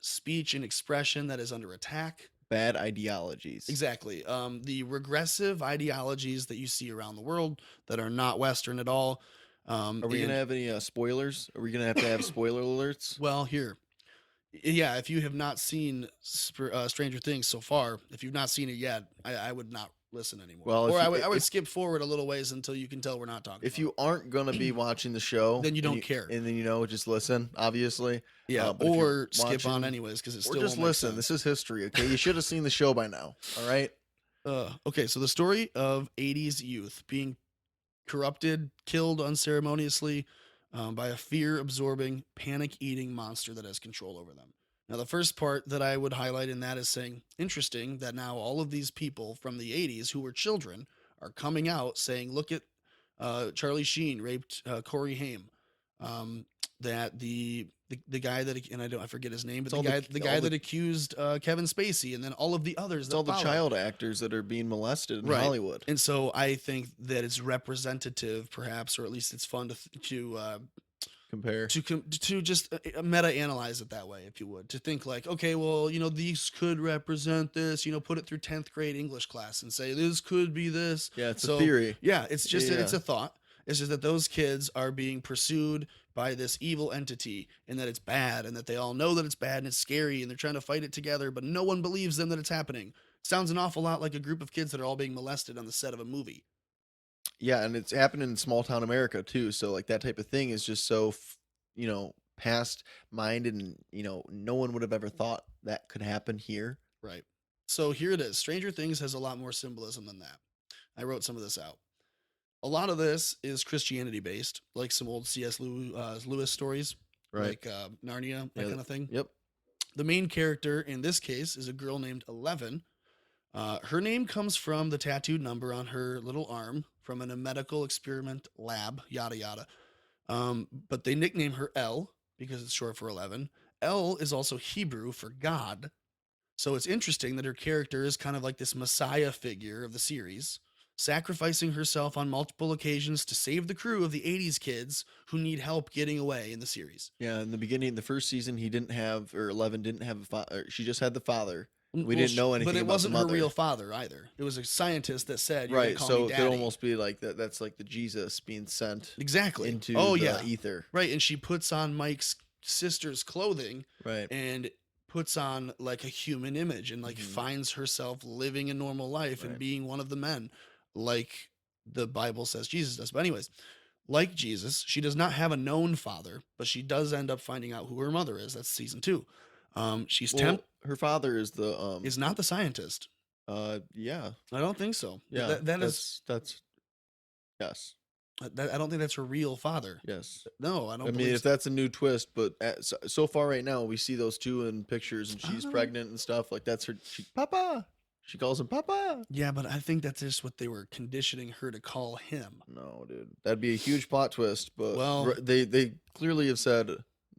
Speaker 1: speech and expression that is under attack.
Speaker 2: Bad ideologies.
Speaker 1: Exactly. The regressive ideologies that you see around the world that are not Western at all.
Speaker 2: Are we going to have any spoilers? Are we going to have spoiler alerts?
Speaker 1: Well, here. Yeah, if you have not seen Stranger Things so far, if you've not seen it yet, I would not listen anymore. Well, I would skip forward a little ways until you can tell we're not talking.
Speaker 2: If you aren't going to be watching the show,
Speaker 1: then you don't care,
Speaker 2: and then just listen. Obviously,
Speaker 1: yeah, or skip on anyways because it's still
Speaker 2: just listen. This is history, okay? You should have seen the show by now. All right.
Speaker 1: Okay, so the story of 80s youth being corrupted, killed unceremoniously by a fear absorbing, panic eating monster that has control over them. Now, the first part that I would highlight in that is saying, interesting that now all of these people from the 80s who were children are coming out saying, look at Charlie Sheen raped Corey Haim. That the guy that, and I forget his name, but the guy that accused Kevin Spacey, and then all of the others
Speaker 2: It's
Speaker 1: that
Speaker 2: all the
Speaker 1: followed.
Speaker 2: child actors that are being molested in
Speaker 1: Right.
Speaker 2: Hollywood.
Speaker 1: And so I think that it's representative, perhaps, or at least it's fun to
Speaker 2: Compare.
Speaker 1: to just meta analyze it that way, if you would, to think like, okay, well, these could represent this, put it through 10th grade English class and say this could be this.
Speaker 2: Yeah, it's a theory.
Speaker 1: Yeah, it's just it's a thought. It's just that those kids are being pursued by this evil entity, and that it's bad, and that they all know that it's bad and it's scary, and they're trying to fight it together, but no one believes them that it's happening. Sounds an awful lot like a group of kids that are all being molested on the set of a movie.
Speaker 2: Yeah, and it's happening in small town America too. So like that type of thing is just so past minded, and no one would have ever thought that could happen here.
Speaker 1: Right. So here it is. Stranger Things has a lot more symbolism than that. I wrote some of this out. A lot of this is Christianity based, like some old C.S. Lewis stories,
Speaker 2: Right.
Speaker 1: like Narnia, that kind of thing.
Speaker 2: Yep.
Speaker 1: The main character in this case is a girl named 11. Her name comes from the tattooed number on her little arm from a medical experiment lab, yada yada. But they nickname her L because it's short for 11. L is also Hebrew for God. So it's interesting that her character is kind of like this messiah figure of the series, sacrificing herself on multiple occasions to save the crew of the 80s kids who need help getting away in the series.
Speaker 2: Yeah, in the beginning, the first season, 11 didn't have a father. She just had the father. We didn't know anything.
Speaker 1: But it
Speaker 2: about
Speaker 1: wasn't
Speaker 2: the
Speaker 1: her
Speaker 2: mother.
Speaker 1: real father either. It was a scientist that said,
Speaker 2: right. So
Speaker 1: it
Speaker 2: it could almost be like that. That's like the Jesus being sent
Speaker 1: exactly
Speaker 2: into
Speaker 1: the
Speaker 2: ether.
Speaker 1: Right, and she puts on Mike's sister's clothing,
Speaker 2: right,
Speaker 1: and puts on like a human image, and like finds herself living a normal life and being one of the men, like the Bible says Jesus does. But anyways, like Jesus, she does not have a known father, but she does end up finding out who her mother is. That's season 2. She's
Speaker 2: her father is the
Speaker 1: is not the scientist.
Speaker 2: Yeah,
Speaker 1: I don't think so.
Speaker 2: Yeah,
Speaker 1: that's
Speaker 2: yes.
Speaker 1: I don't think that's her real father.
Speaker 2: Yes.
Speaker 1: No, I don't.
Speaker 2: I mean, if that's a new twist, but so far right now we see those two in pictures, and she's pregnant and stuff. Like that's her. Papa. She calls him Papa.
Speaker 1: Yeah, but I think that's just what they were conditioning her to call him.
Speaker 2: No, dude, that'd be a huge plot twist. But
Speaker 1: well,
Speaker 2: they clearly have said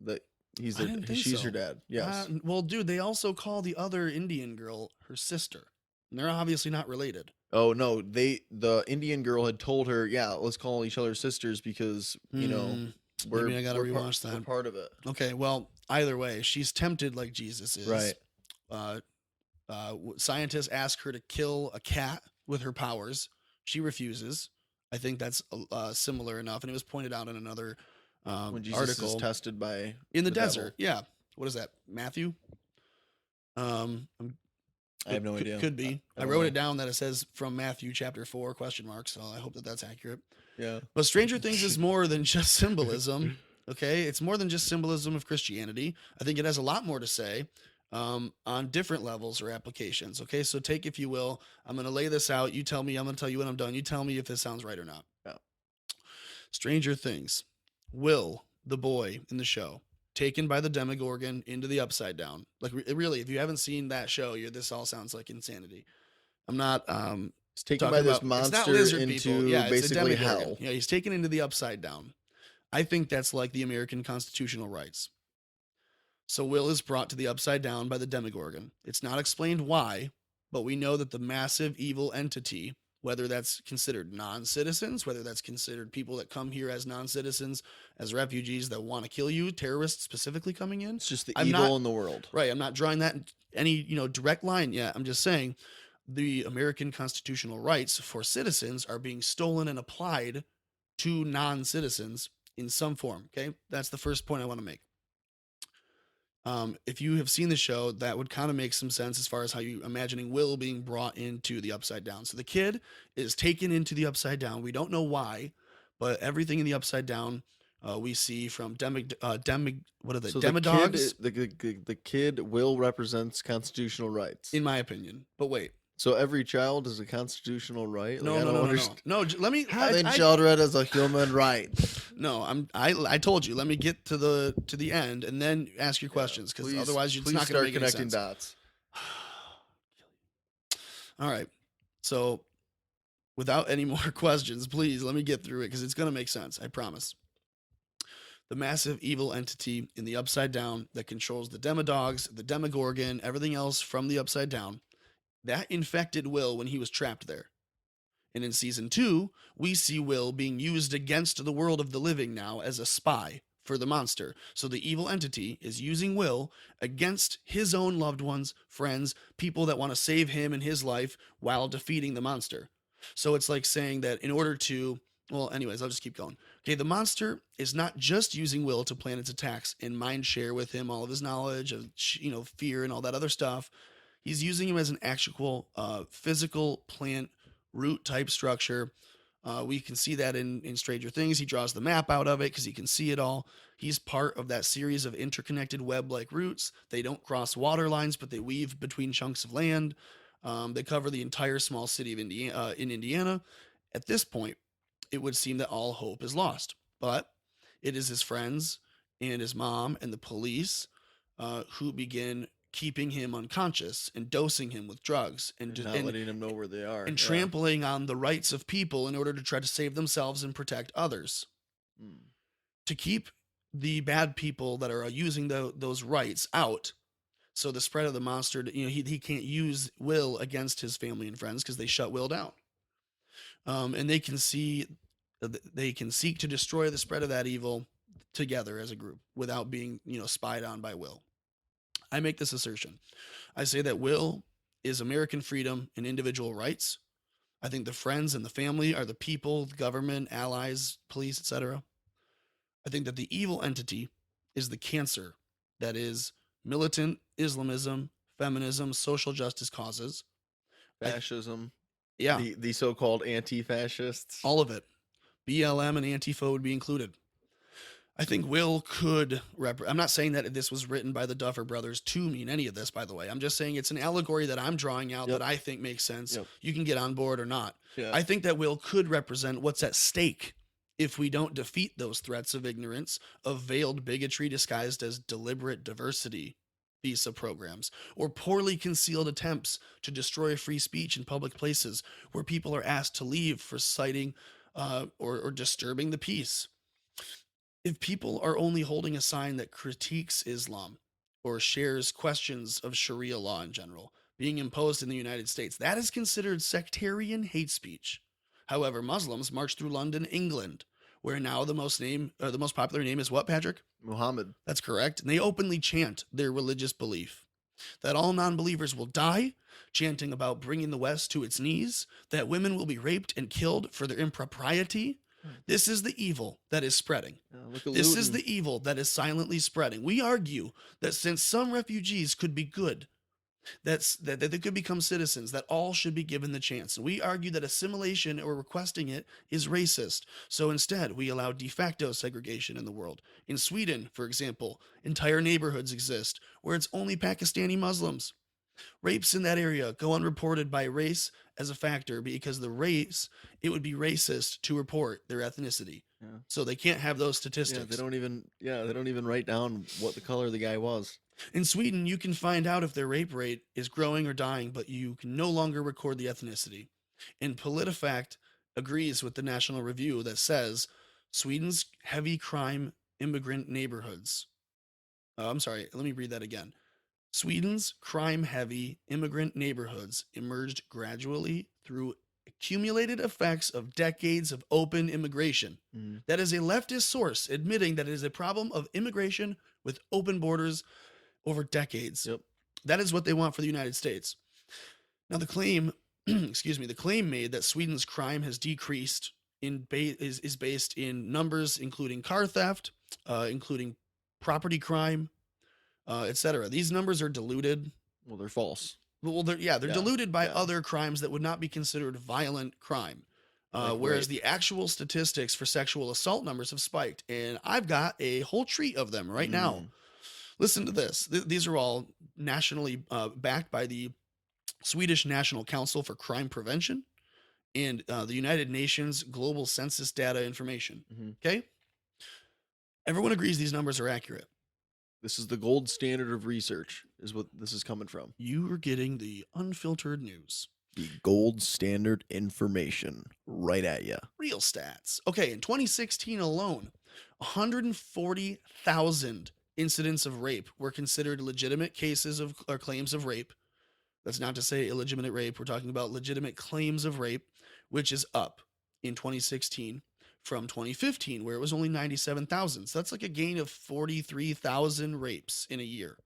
Speaker 2: that she's
Speaker 1: so.
Speaker 2: her dad. Yes.
Speaker 1: Well, dude, they also call the other Indian girl her sister. And they're obviously not related.
Speaker 2: Oh no, the Indian girl had told her, yeah, let's call each other sisters because
Speaker 1: maybe I gotta rewatch that.
Speaker 2: We're part of it.
Speaker 1: Okay, well, either way, she's tempted like Jesus is.
Speaker 2: Right.
Speaker 1: Scientists ask her to kill a cat with her powers. She refuses. I think that's similar enough, and it was pointed out in another
Speaker 2: when Jesus
Speaker 1: article.
Speaker 2: Is tested by
Speaker 1: in the desert. Yeah. What is that? Matthew?
Speaker 2: I have no idea.
Speaker 1: Could be. I wrote it down that it says from Matthew chapter 4 ? So I hope that that's accurate.
Speaker 2: Yeah.
Speaker 1: But Stranger Things is more than just symbolism. Okay, it's more than just symbolism of Christianity. I think it has a lot more to say on different levels or applications. Okay, so take, if you will, I'm going to lay this out. You tell me. I'm going to tell you when I'm done. You tell me if this sounds right or not.
Speaker 2: Yeah.
Speaker 1: Stranger Things. Will, the boy in the show, taken by the Demogorgon into the Upside Down. Like, really, if you haven't seen that show, this all sounds like insanity. I'm not
Speaker 2: it's taken by this monster into basically hell.
Speaker 1: Yeah, he's taken into the Upside Down. I think that's like the American constitutional rights. So Will is brought to the Upside Down by the Demogorgon. It's not explained why, but we know that the massive evil entity, whether that's considered non-citizens, whether that's considered people that come here as non-citizens, as refugees that want to kill you, terrorists specifically coming in.
Speaker 2: It's just the evil in the world.
Speaker 1: Right. I'm not drawing that any, direct line yet. I'm just saying the American constitutional rights for citizens are being stolen and applied to non-citizens in some form. Okay. That's the first point I want to make. If you have seen the show, that would kind of make some sense as far as how you imagining Will being brought into the Upside Down. So the kid is taken into the Upside Down. We don't know why, but everything in the Upside Down we see from demodogs.
Speaker 2: The kid Will represents constitutional rights,
Speaker 1: in my opinion. But wait,
Speaker 2: So every child is a constitutional right?
Speaker 1: No,
Speaker 2: I
Speaker 1: no,
Speaker 2: don't
Speaker 1: no, no, no.
Speaker 2: understand.
Speaker 1: No, let me.
Speaker 2: Having children is a human right.
Speaker 1: No, I told you. Let me get to the end and then ask your questions, because otherwise it's not going to make any
Speaker 2: connecting
Speaker 1: sense.
Speaker 2: dots.
Speaker 1: All right. So, without any more questions, please let me get through it, because it's going to make sense. I promise. The massive evil entity in the Upside Down that controls the Demodogs, the Demogorgon, everything else from the Upside Down, that infected Will when he was trapped there. And in season 2, we see Will being used against the world of the living now as a spy for the monster. So the evil entity is using Will against his own loved ones, friends, people that want to save him and his life while defeating the monster. So it's like saying that in order to, well, anyways, I'll just keep going. Okay, the monster is not just using Will to plan its attacks and mind share with him all of his knowledge of, fear and all that other stuff. He's using him as an actual physical plant root type structure. We can see that in Stranger Things. He draws the map out of it because he can see it all. He's part of that series of interconnected web-like roots. They don't cross water lines, but they weave between chunks of land. They cover the entire small city of Indiana. At this point, it would seem that all hope is lost. But it is his friends and his mom and the police who begin keeping him unconscious and dosing him with drugs and
Speaker 2: not letting him know where they are.
Speaker 1: And trampling on the rights of people in order to try to save themselves and protect others. To keep the bad people that are using those rights out. So the spread of the monster, he can't use Will against his family and friends because they shut Will down. And they can seek to destroy the spread of that evil together as a group without being, spied on by Will. I make this assertion. I say that Will is American freedom and individual rights. I think the friends and the family are the people, the government, allies, police, etc. I think that the evil entity is the cancer that is militant Islamism, feminism, social justice causes.
Speaker 2: Fascism.
Speaker 1: Yeah.
Speaker 2: The so-called anti-fascists.
Speaker 1: All of it. BLM and Antifa would be included. I think Will could I'm not saying that this was written by the Duffer Brothers to mean any of this, by the way. I'm just saying it's an allegory that I'm drawing out that I think makes sense. You can get on board or not. I think that Will could represent what's at stake if we don't defeat those threats of ignorance, of veiled bigotry disguised as deliberate diversity visa programs, or poorly concealed attempts to destroy free speech in public places where people are asked to leave for citing or disturbing the peace. If people are only holding a sign that critiques Islam or shares questions of Sharia law in general being imposed in the United States, that is considered sectarian hate speech. However, Muslims march through London, England, where now the most popular name is what, Patrick?
Speaker 2: Muhammad.
Speaker 1: That's correct. And they openly chant their religious belief that all non-believers will die, chanting about bringing the West to its knees, that women will be raped and killed for their impropriety. This is the evil that is spreading. This is the evil that is silently spreading. We argue that since some refugees could be good, that they could become citizens, that all should be given the chance. And we argue that assimilation or requesting it is racist. So instead, we allow de facto segregation in the world. In Sweden, for example, entire neighborhoods exist where it's only Pakistani Muslims. Rapes in that area go unreported by race as a factor because the race, it would be racist to report their ethnicity. So they can't have those statistics.
Speaker 2: They don't even write down what the color of the guy was.
Speaker 1: In Sweden, you can find out if their rape rate is growing or dying, but you can no longer record the ethnicity. And PolitiFact agrees with the National Review that says Sweden's heavy crime immigrant neighborhoods. I'm sorry, let me read that again. Sweden's crime-heavy immigrant neighborhoods emerged gradually through accumulated effects of decades of open immigration. That is a leftist source admitting that it is a problem of immigration with open borders over decades. That is what they want for the United States. Now the claim, the claim made that Sweden's crime has decreased is based in numbers including car theft, including property crime, etc. These numbers are diluted.
Speaker 2: Well, they're false.
Speaker 1: Well, they're diluted by other crimes that would not be considered violent crime. Whereas the actual statistics for sexual assault numbers have spiked. And I've got a whole treat of them right now. Listen to this. These are all nationally backed by the Swedish National Council for Crime Prevention, and the United Nations Global Census Data Information.
Speaker 2: Mhm.
Speaker 1: Okay? Everyone agrees these numbers are accurate.
Speaker 2: This is the gold standard of research, is what this is coming from.
Speaker 1: You are getting the unfiltered news.
Speaker 2: The gold standard information right at you.
Speaker 1: Real stats. Okay, in 2016 alone, 140,000 incidents of rape were considered legitimate cases of or claims of rape. That's not to say illegitimate rape. We're talking about legitimate claims of rape, which is up in 2016 from 2015, where it was only 97,000. So that's like a gain of 43,000 rapes in a year.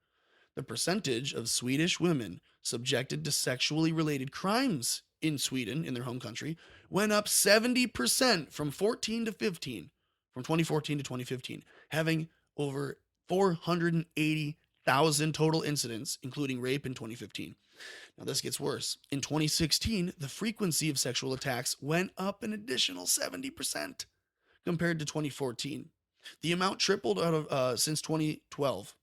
Speaker 1: The percentage of Swedish women subjected to sexually related crimes in Sweden, in their home country, went up 70% from 14 to 15, from 2014 to 2015, having over 480,000 total incidents, including rape in 2015. Now, this gets worse. In 2016, the frequency of sexual attacks went up an additional 70% compared to 2014. The amount tripled out of since 2012.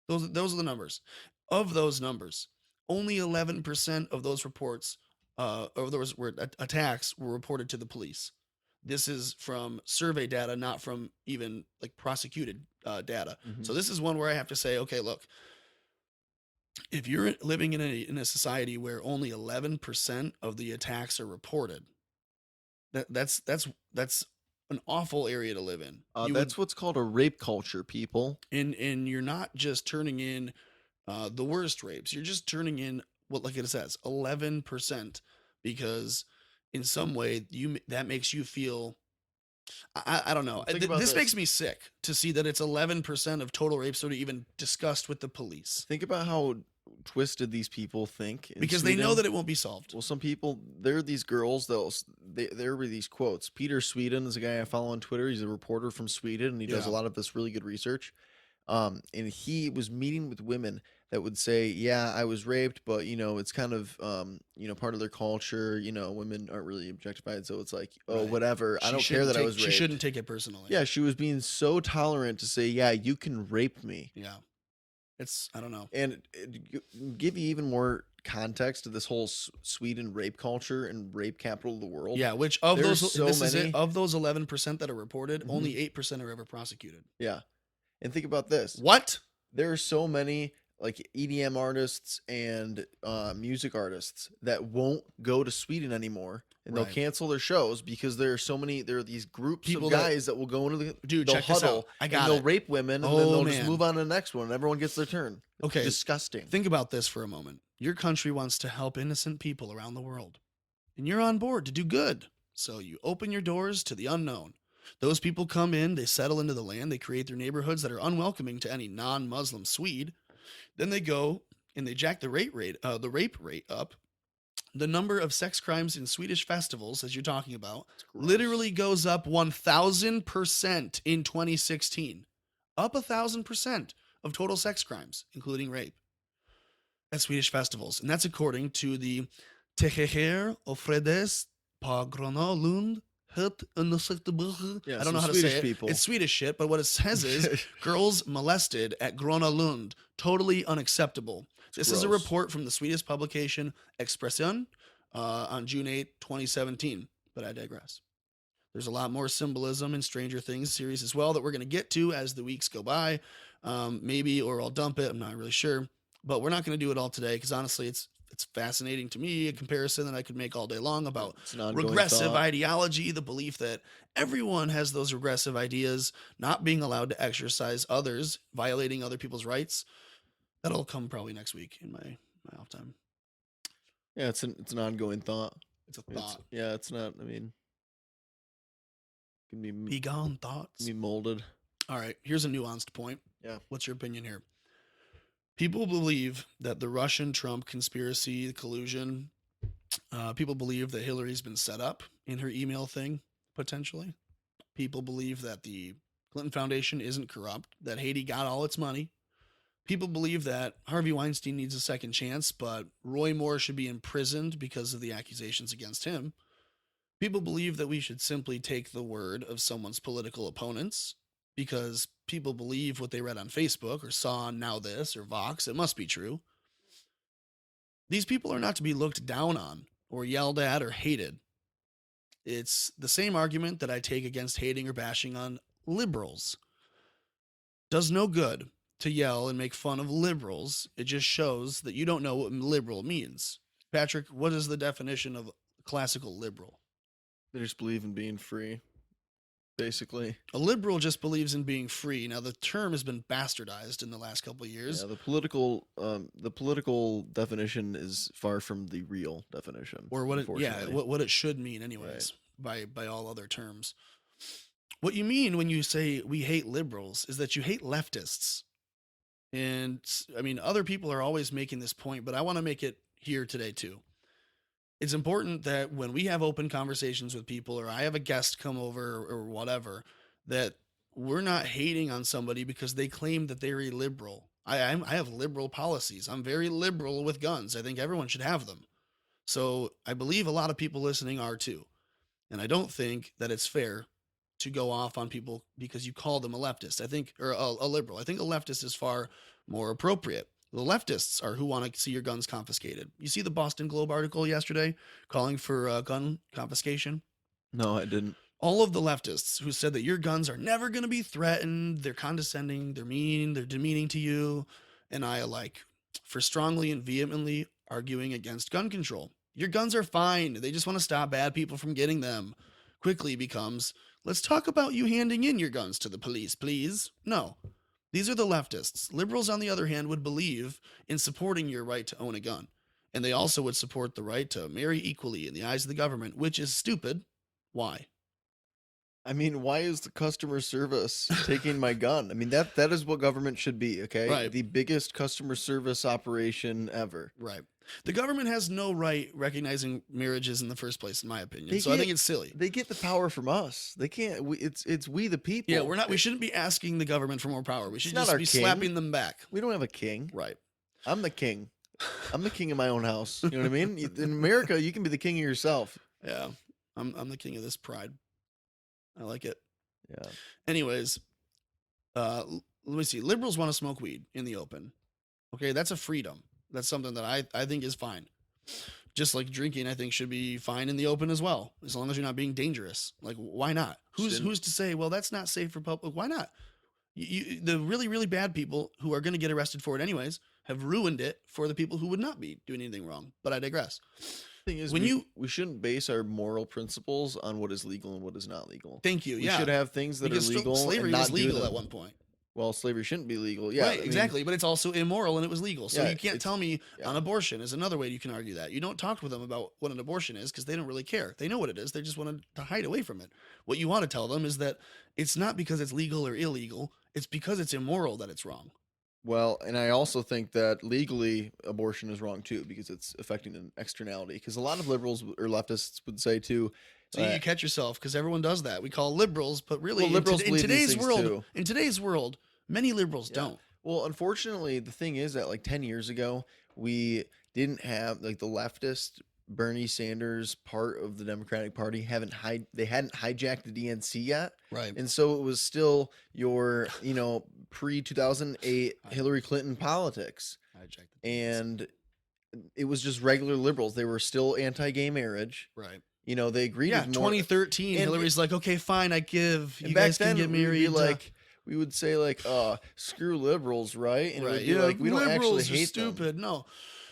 Speaker 1: Those are the numbers. Of those numbers, only 11% of those reports, of those attacks, were reported to the police. This is from survey data, not from even like prosecuted data.
Speaker 2: Mhm.
Speaker 1: So this is one where I have to say, okay, look, if you're living in a society where only 11% of the attacks are reported, that's an awful area to live in.
Speaker 2: That's what's called a rape culture, people.
Speaker 1: And you're not just turning in the worst rapes. You're just turning in what, like it says, 11%, because in some way that makes you feel. I don't know.
Speaker 2: Think about
Speaker 1: This
Speaker 2: this.
Speaker 1: makes me sick to see that it's 11% of total rapes that are even discussed with the police,
Speaker 2: Think about how twisted these people think in
Speaker 1: because they know
Speaker 2: Sweden.
Speaker 1: that it won't be solved.
Speaker 2: Well, some people, there are these girls, there were these quotes. Peter Sweden is a guy I follow on Twitter. He's a reporter from Sweden, and he does a
Speaker 1: Yeah.
Speaker 2: lot of this really good research. And he was meeting with women that would say, yeah, I was raped, but, it's kind of, part of their culture. Women aren't really objectified. So it's like, oh,
Speaker 1: Right.
Speaker 2: whatever. I
Speaker 1: She
Speaker 2: don't care that I
Speaker 1: shouldn't
Speaker 2: was
Speaker 1: take-
Speaker 2: raped.
Speaker 1: She shouldn't take it personally.
Speaker 2: Yeah, she was being so tolerant to say, yeah, you can rape me.
Speaker 1: Yeah. I don't know.
Speaker 2: And give you even more context to this whole Sweden rape culture and rape capital of the world.
Speaker 1: Yeah, which of
Speaker 2: There's
Speaker 1: those
Speaker 2: so
Speaker 1: this is it,
Speaker 2: many.
Speaker 1: of those 11% that are reported,
Speaker 2: Mhm.
Speaker 1: only 8% are ever prosecuted.
Speaker 2: Yeah. And think about this.
Speaker 1: What?
Speaker 2: There are so many like EDM artists and music artists that won't go to Sweden anymore, and they'll
Speaker 1: Right.
Speaker 2: cancel their shows because there are these groups
Speaker 1: People
Speaker 2: of guys that will go into the
Speaker 1: Dude,
Speaker 2: they'll
Speaker 1: check this
Speaker 2: huddle
Speaker 1: out. I
Speaker 2: and
Speaker 1: got
Speaker 2: they'll
Speaker 1: it.
Speaker 2: rape women, and then
Speaker 1: Oh,
Speaker 2: they'll just
Speaker 1: man.
Speaker 2: move on to the next one and everyone gets their turn.
Speaker 1: Okay.
Speaker 2: Disgusting.
Speaker 1: Think about this for a moment. Your country wants to help innocent people around the world, and you're on board to do good. So you open your doors to the unknown. Those people come in, they settle into the land, they create their neighborhoods that are unwelcoming to any non-Muslim Swede. Then they go and they jack the rape rate up. The number of sex crimes in Swedish festivals, as you're talking about,
Speaker 2: Gross.
Speaker 1: literally goes up 1,000% in 2016. Up 1,000% of total sex crimes, including rape, at Swedish festivals. And that's according to the Teheher och Fredes på Gröna Lund.
Speaker 2: Yeah,
Speaker 1: I don't
Speaker 2: some
Speaker 1: know how to
Speaker 2: Swedish
Speaker 1: say it.
Speaker 2: people.
Speaker 1: It's Swedish shit, but what it says is girls molested at Gröna Lund. Totally unacceptable. This is a
Speaker 2: gross.
Speaker 1: report from the Swedish publication Expression on June 8, 2017. But I digress. There's a lot more symbolism in Stranger Things series as well that we're going to get to as the weeks go by. Maybe, or I'll dump it. I'm not really sure. But we're not going to do it all today because honestly, it's fascinating to me, a comparison that I could make all day long about
Speaker 2: It's an ongoing
Speaker 1: regressive
Speaker 2: thought.
Speaker 1: ideology, the belief that everyone has those regressive ideas, not being allowed to exercise others, violating other people's rights. That'll come probably next week in my off time.
Speaker 2: Yeah, it's an ongoing thought.
Speaker 1: It's a thought.
Speaker 2: It's not. I mean, can be
Speaker 1: Begone thoughts.
Speaker 2: molded.
Speaker 1: All right, here's a nuanced point.
Speaker 2: Yeah.
Speaker 1: What's your opinion here? People believe that the Russian-Trump conspiracy, the collusion, people believe that Hillary's been set up in her email thing, potentially. People believe that the Clinton Foundation isn't corrupt, that Haiti got all its money. People believe that Harvey Weinstein needs a second chance, but Roy Moore should be imprisoned because of the accusations against him. People believe that we should simply take the word of someone's political opponents because people believe what they read on Facebook or saw on Now This or Vox. It must be true. These people are not to be looked down on or yelled at or hated. It's the same argument that I take against hating or bashing on liberals. Does no good to yell and make fun of liberals. It just shows that you don't know what liberal means. Patrick, what is the definition of classical liberal?
Speaker 2: They just believe in being free, basically.
Speaker 1: A liberal just believes in being free. Now, the term has been bastardized in the last couple of years.
Speaker 2: Yeah, the political definition is far from the real definition,
Speaker 1: or what it, yeah,
Speaker 2: unfortunately.
Speaker 1: what it should mean anyways, by all other terms. What you mean when you say we hate liberals is that you hate leftists. And I mean, other people are always making this point, but I want to make it here today too. It's important that when we have open conversations with people, or I have a guest come over or whatever, that we're not hating on somebody because they claim that they're a liberal. I have liberal policies. I'm very liberal with guns. I think everyone should have them. So I believe a lot of people listening are too. And I don't think that it's fair to go off on people because you call them a leftist. I think, or a liberal. I think a leftist is far more appropriate. The leftists are who want to see your guns confiscated. You see the Boston Globe article yesterday calling for gun confiscation?
Speaker 2: No, I didn't.
Speaker 1: All of the leftists who said that your guns are never going to be threatened, they're condescending, they're mean, they're demeaning to you, and I alike, for strongly and vehemently arguing against gun control. Your guns are fine. They just want to stop bad people from getting them. Quickly becomes, let's talk about you handing in your guns to the police, please. No. These are the leftists. Liberals, on the other hand, would believe in supporting your right to own a gun. And they also would support the right to marry equally in the eyes of the government, which is stupid. Why?
Speaker 2: I mean, why is the customer service taking my gun? I mean, that is what government should be, okay?
Speaker 1: Right.
Speaker 2: The biggest customer service operation ever.
Speaker 1: Right. The government has no right recognizing marriages in the first place, in my opinion. I think it's silly.
Speaker 2: They get the power from us. They can't. It's we the people.
Speaker 1: Yeah, we're not. We shouldn't be asking the government for more power. We should just be slapping them back.
Speaker 2: We don't have a king.
Speaker 1: Right.
Speaker 2: I'm the king. I'm the king of my own house. You know what I mean? In America, you can be the king of yourself.
Speaker 1: Yeah. I'm the king of this pride. I like it.
Speaker 2: Yeah.
Speaker 1: Anyways, let me see. Liberals want to smoke weed in the open. Okay, that's a freedom. That's something that I think is fine. Just like drinking, I think should be fine in the open as well, as long as you're not being dangerous. Like, why not? Who's to say, well, that's not safe for public? Why not? The really, really bad people who are going to get arrested for it anyways have ruined it for the people who would not be doing anything wrong. But I digress.
Speaker 2: The thing is, we shouldn't base our moral principles on what is legal and what is not legal.
Speaker 1: Thank you.
Speaker 2: We should have things that are legal.
Speaker 1: Slavery was legal at one point.
Speaker 2: Well, slavery shouldn't be legal. Yeah,
Speaker 1: right, exactly. But it's also immoral and it was legal. So you can't tell me
Speaker 2: yeah.
Speaker 1: on abortion is another way you can argue that. You don't talk with them about what an abortion is because they don't really care. They know what it is. They just want to hide away from it. What you want to tell them is that it's not because it's legal or illegal. It's because it's immoral that it's wrong.
Speaker 2: Well, and I also think that legally abortion is wrong too because it's affecting an externality. Because a lot of liberals or leftists would say too.
Speaker 1: So you catch yourself because everyone does that. We call liberals, but really
Speaker 2: liberals
Speaker 1: in today's world, many liberals
Speaker 2: Yeah.
Speaker 1: don't.
Speaker 2: Well, unfortunately, the thing is that like 10 years ago, we didn't have like the leftist Bernie Sanders part of the Democratic Party hadn't hijacked the DNC yet.
Speaker 1: Right.
Speaker 2: And so it was still your, pre-2008 Hillary Clinton politics.
Speaker 1: Hijacked the
Speaker 2: And it was just regular liberals. They were still anti-gay marriage.
Speaker 1: Right.
Speaker 2: They agreed with more.
Speaker 1: 2013,
Speaker 2: and
Speaker 1: Hillary's like, okay, fine, I give. You
Speaker 2: back
Speaker 1: guys
Speaker 2: then,
Speaker 1: can get married.
Speaker 2: We would say like, screw liberals, right? And
Speaker 1: right.
Speaker 2: it would be like, we don't actually
Speaker 1: liberals
Speaker 2: hate
Speaker 1: are stupid.
Speaker 2: them.
Speaker 1: No.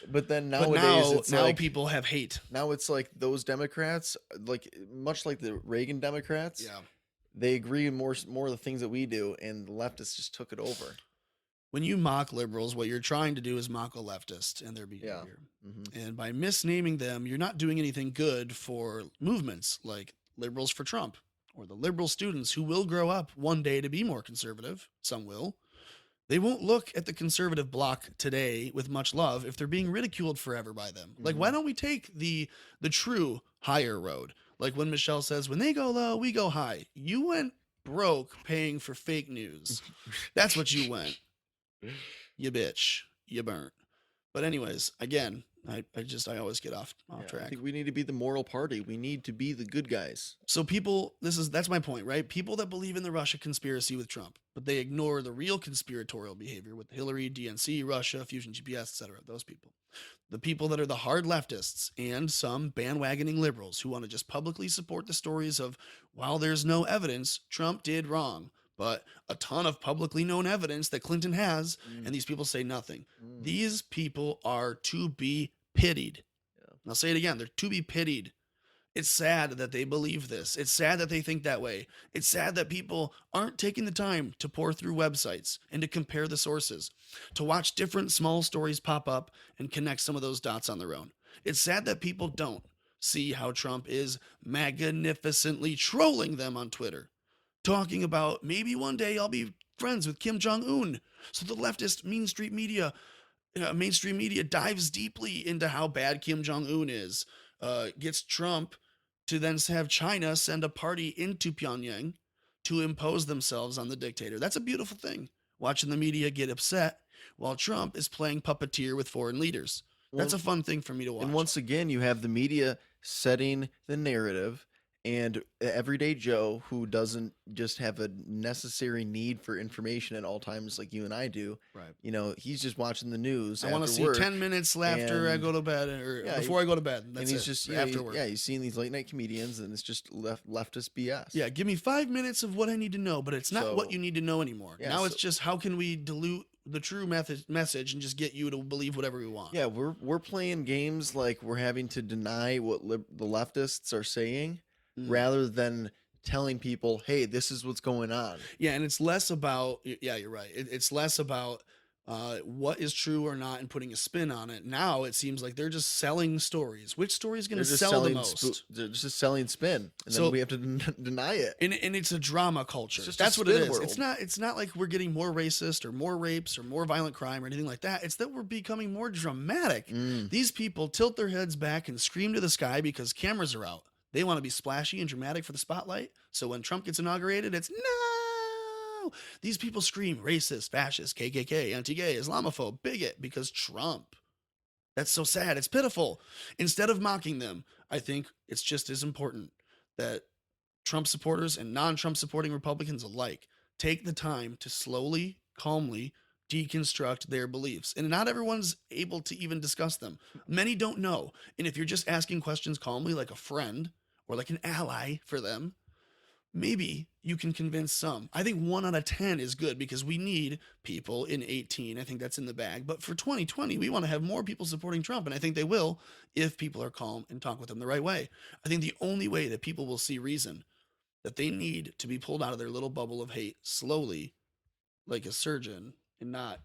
Speaker 2: But then nowadays, it's
Speaker 1: now
Speaker 2: like,
Speaker 1: people have hate.
Speaker 2: now it's like those Democrats, like much like the Reagan Democrats,
Speaker 1: Yeah.
Speaker 2: they agree more of the things that we do, and the leftists just took it over.
Speaker 1: When you mock liberals, what you're trying to do is mock a leftist and their behavior.
Speaker 2: Mm-hmm.
Speaker 1: And by misnaming them, you're not doing anything good for movements like Liberals for Trump or the liberal students who will grow up one day to be more conservative. Some will. They won't look at the conservative bloc today with much love if they're being ridiculed forever by them. Like, why don't we take the true higher road? Like when Michelle says, when they go low, we go high. You went broke paying for fake news. That's what you went. You bitch. You burnt. But anyways, again, I always get off
Speaker 2: Yeah, I
Speaker 1: track.
Speaker 2: think we need to be the moral party. We need to be the good guys.
Speaker 1: So people, that's my point, right? People that believe in the Russia conspiracy with Trump, but they ignore the real conspiratorial behavior with Hillary, DNC, Russia, Fusion GPS, etc. Those people. The people that are the hard leftists and some bandwagoning liberals who want to just publicly support the stories of, while there's no evidence, Trump did wrong, but a ton of publicly known evidence that Clinton has, and these people say nothing. These people are to be pitied.
Speaker 2: Yeah.
Speaker 1: And I'll say it again, they're to be pitied. It's sad that they believe this. It's sad that they think that way. It's sad that people aren't taking the time to pour through websites and to compare the sources, to watch different small stories pop up and connect some of those dots on their own. It's sad that people don't see how Trump is magnificently trolling them on Twitter, talking about maybe one day I'll be friends with Kim Jong-un. So the leftist mainstream media dives deeply into how bad Kim Jong-un is, gets Trump to then have China send a party into Pyongyang to impose themselves on the dictator. That's a beautiful thing, watching the media get upset while Trump is playing puppeteer with foreign leaders. That's a fun thing for me to watch.
Speaker 2: And once again, you have the media setting the narrative, and everyday Joe, who doesn't just have a necessary need for information at all times like you and I do,
Speaker 1: Right.
Speaker 2: you know, he's just watching the news.
Speaker 1: I want to see
Speaker 2: work,
Speaker 1: 10 minutes after I go to bed, or before I go to bed. That's
Speaker 2: and he's
Speaker 1: it,
Speaker 2: just
Speaker 1: after work.
Speaker 2: Yeah, he's seeing these late night comedians, and it's just leftist BS.
Speaker 1: Yeah, give me 5 minutes of what I need to know, but it's not what you need to know anymore.
Speaker 2: Yeah,
Speaker 1: now it's just how can we dilute the true message and just get you to believe whatever we want.
Speaker 2: Yeah, we're playing games like we're having to deny what the leftists are saying, rather than telling people, hey, this is what's going on.
Speaker 1: Yeah, and it's less about, yeah, you're right. It's less about what is true or not and putting a spin on it. Now it seems like they're just selling stories. Which story is going to sell the most?
Speaker 2: They're just selling spin, and then we have to deny it.
Speaker 1: And it's a drama culture. That's what it is. It's not like we're getting more racist or more rapes or more violent crime or anything like that. It's that we're becoming more dramatic. These people tilt their heads back and scream to the sky because cameras are out. They want to be splashy and dramatic for the spotlight. So when Trump gets inaugurated, it's no. These people scream racist, fascist, KKK, anti-gay, Islamophobe, bigot because Trump. That's so sad. It's pitiful. Instead of mocking them, I think it's just as important that Trump supporters and non-Trump supporting Republicans alike take the time to slowly, calmly deconstruct their beliefs. And not everyone's able to even discuss them. Many don't know. And if you're just asking questions calmly like a friend or like an ally for them, maybe you can convince some. I think 1 out of 10 is good because we need people in 18. I think that's in the bag. But for 2020, we want to have more people supporting Trump. And I think they will if people are calm and talk with them the right way. I think the only way that people will see reason that they need to be pulled out of their little bubble of hate slowly, like a surgeon, and not,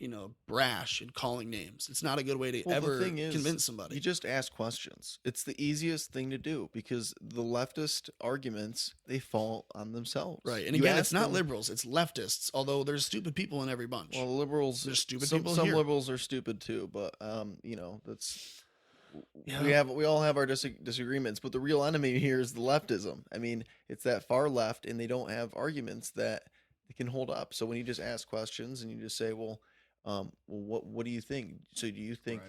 Speaker 1: brash and calling names. It's not a good way to ever convince somebody.
Speaker 2: You just ask questions. It's the easiest thing to do because the leftist arguments, they fall on themselves.
Speaker 1: Right. And again, it's not liberals, it's leftists, although there's stupid people in every bunch.
Speaker 2: Well, liberals,
Speaker 1: there's stupid people
Speaker 2: Some
Speaker 1: here.
Speaker 2: liberals are stupid too, but that's... Yeah. We all have our disagreements, but the real enemy here is the leftism. I mean, it's that far left, and they don't have arguments that they can hold up. So when you just ask questions and you just say, well, what do you think? So do you think,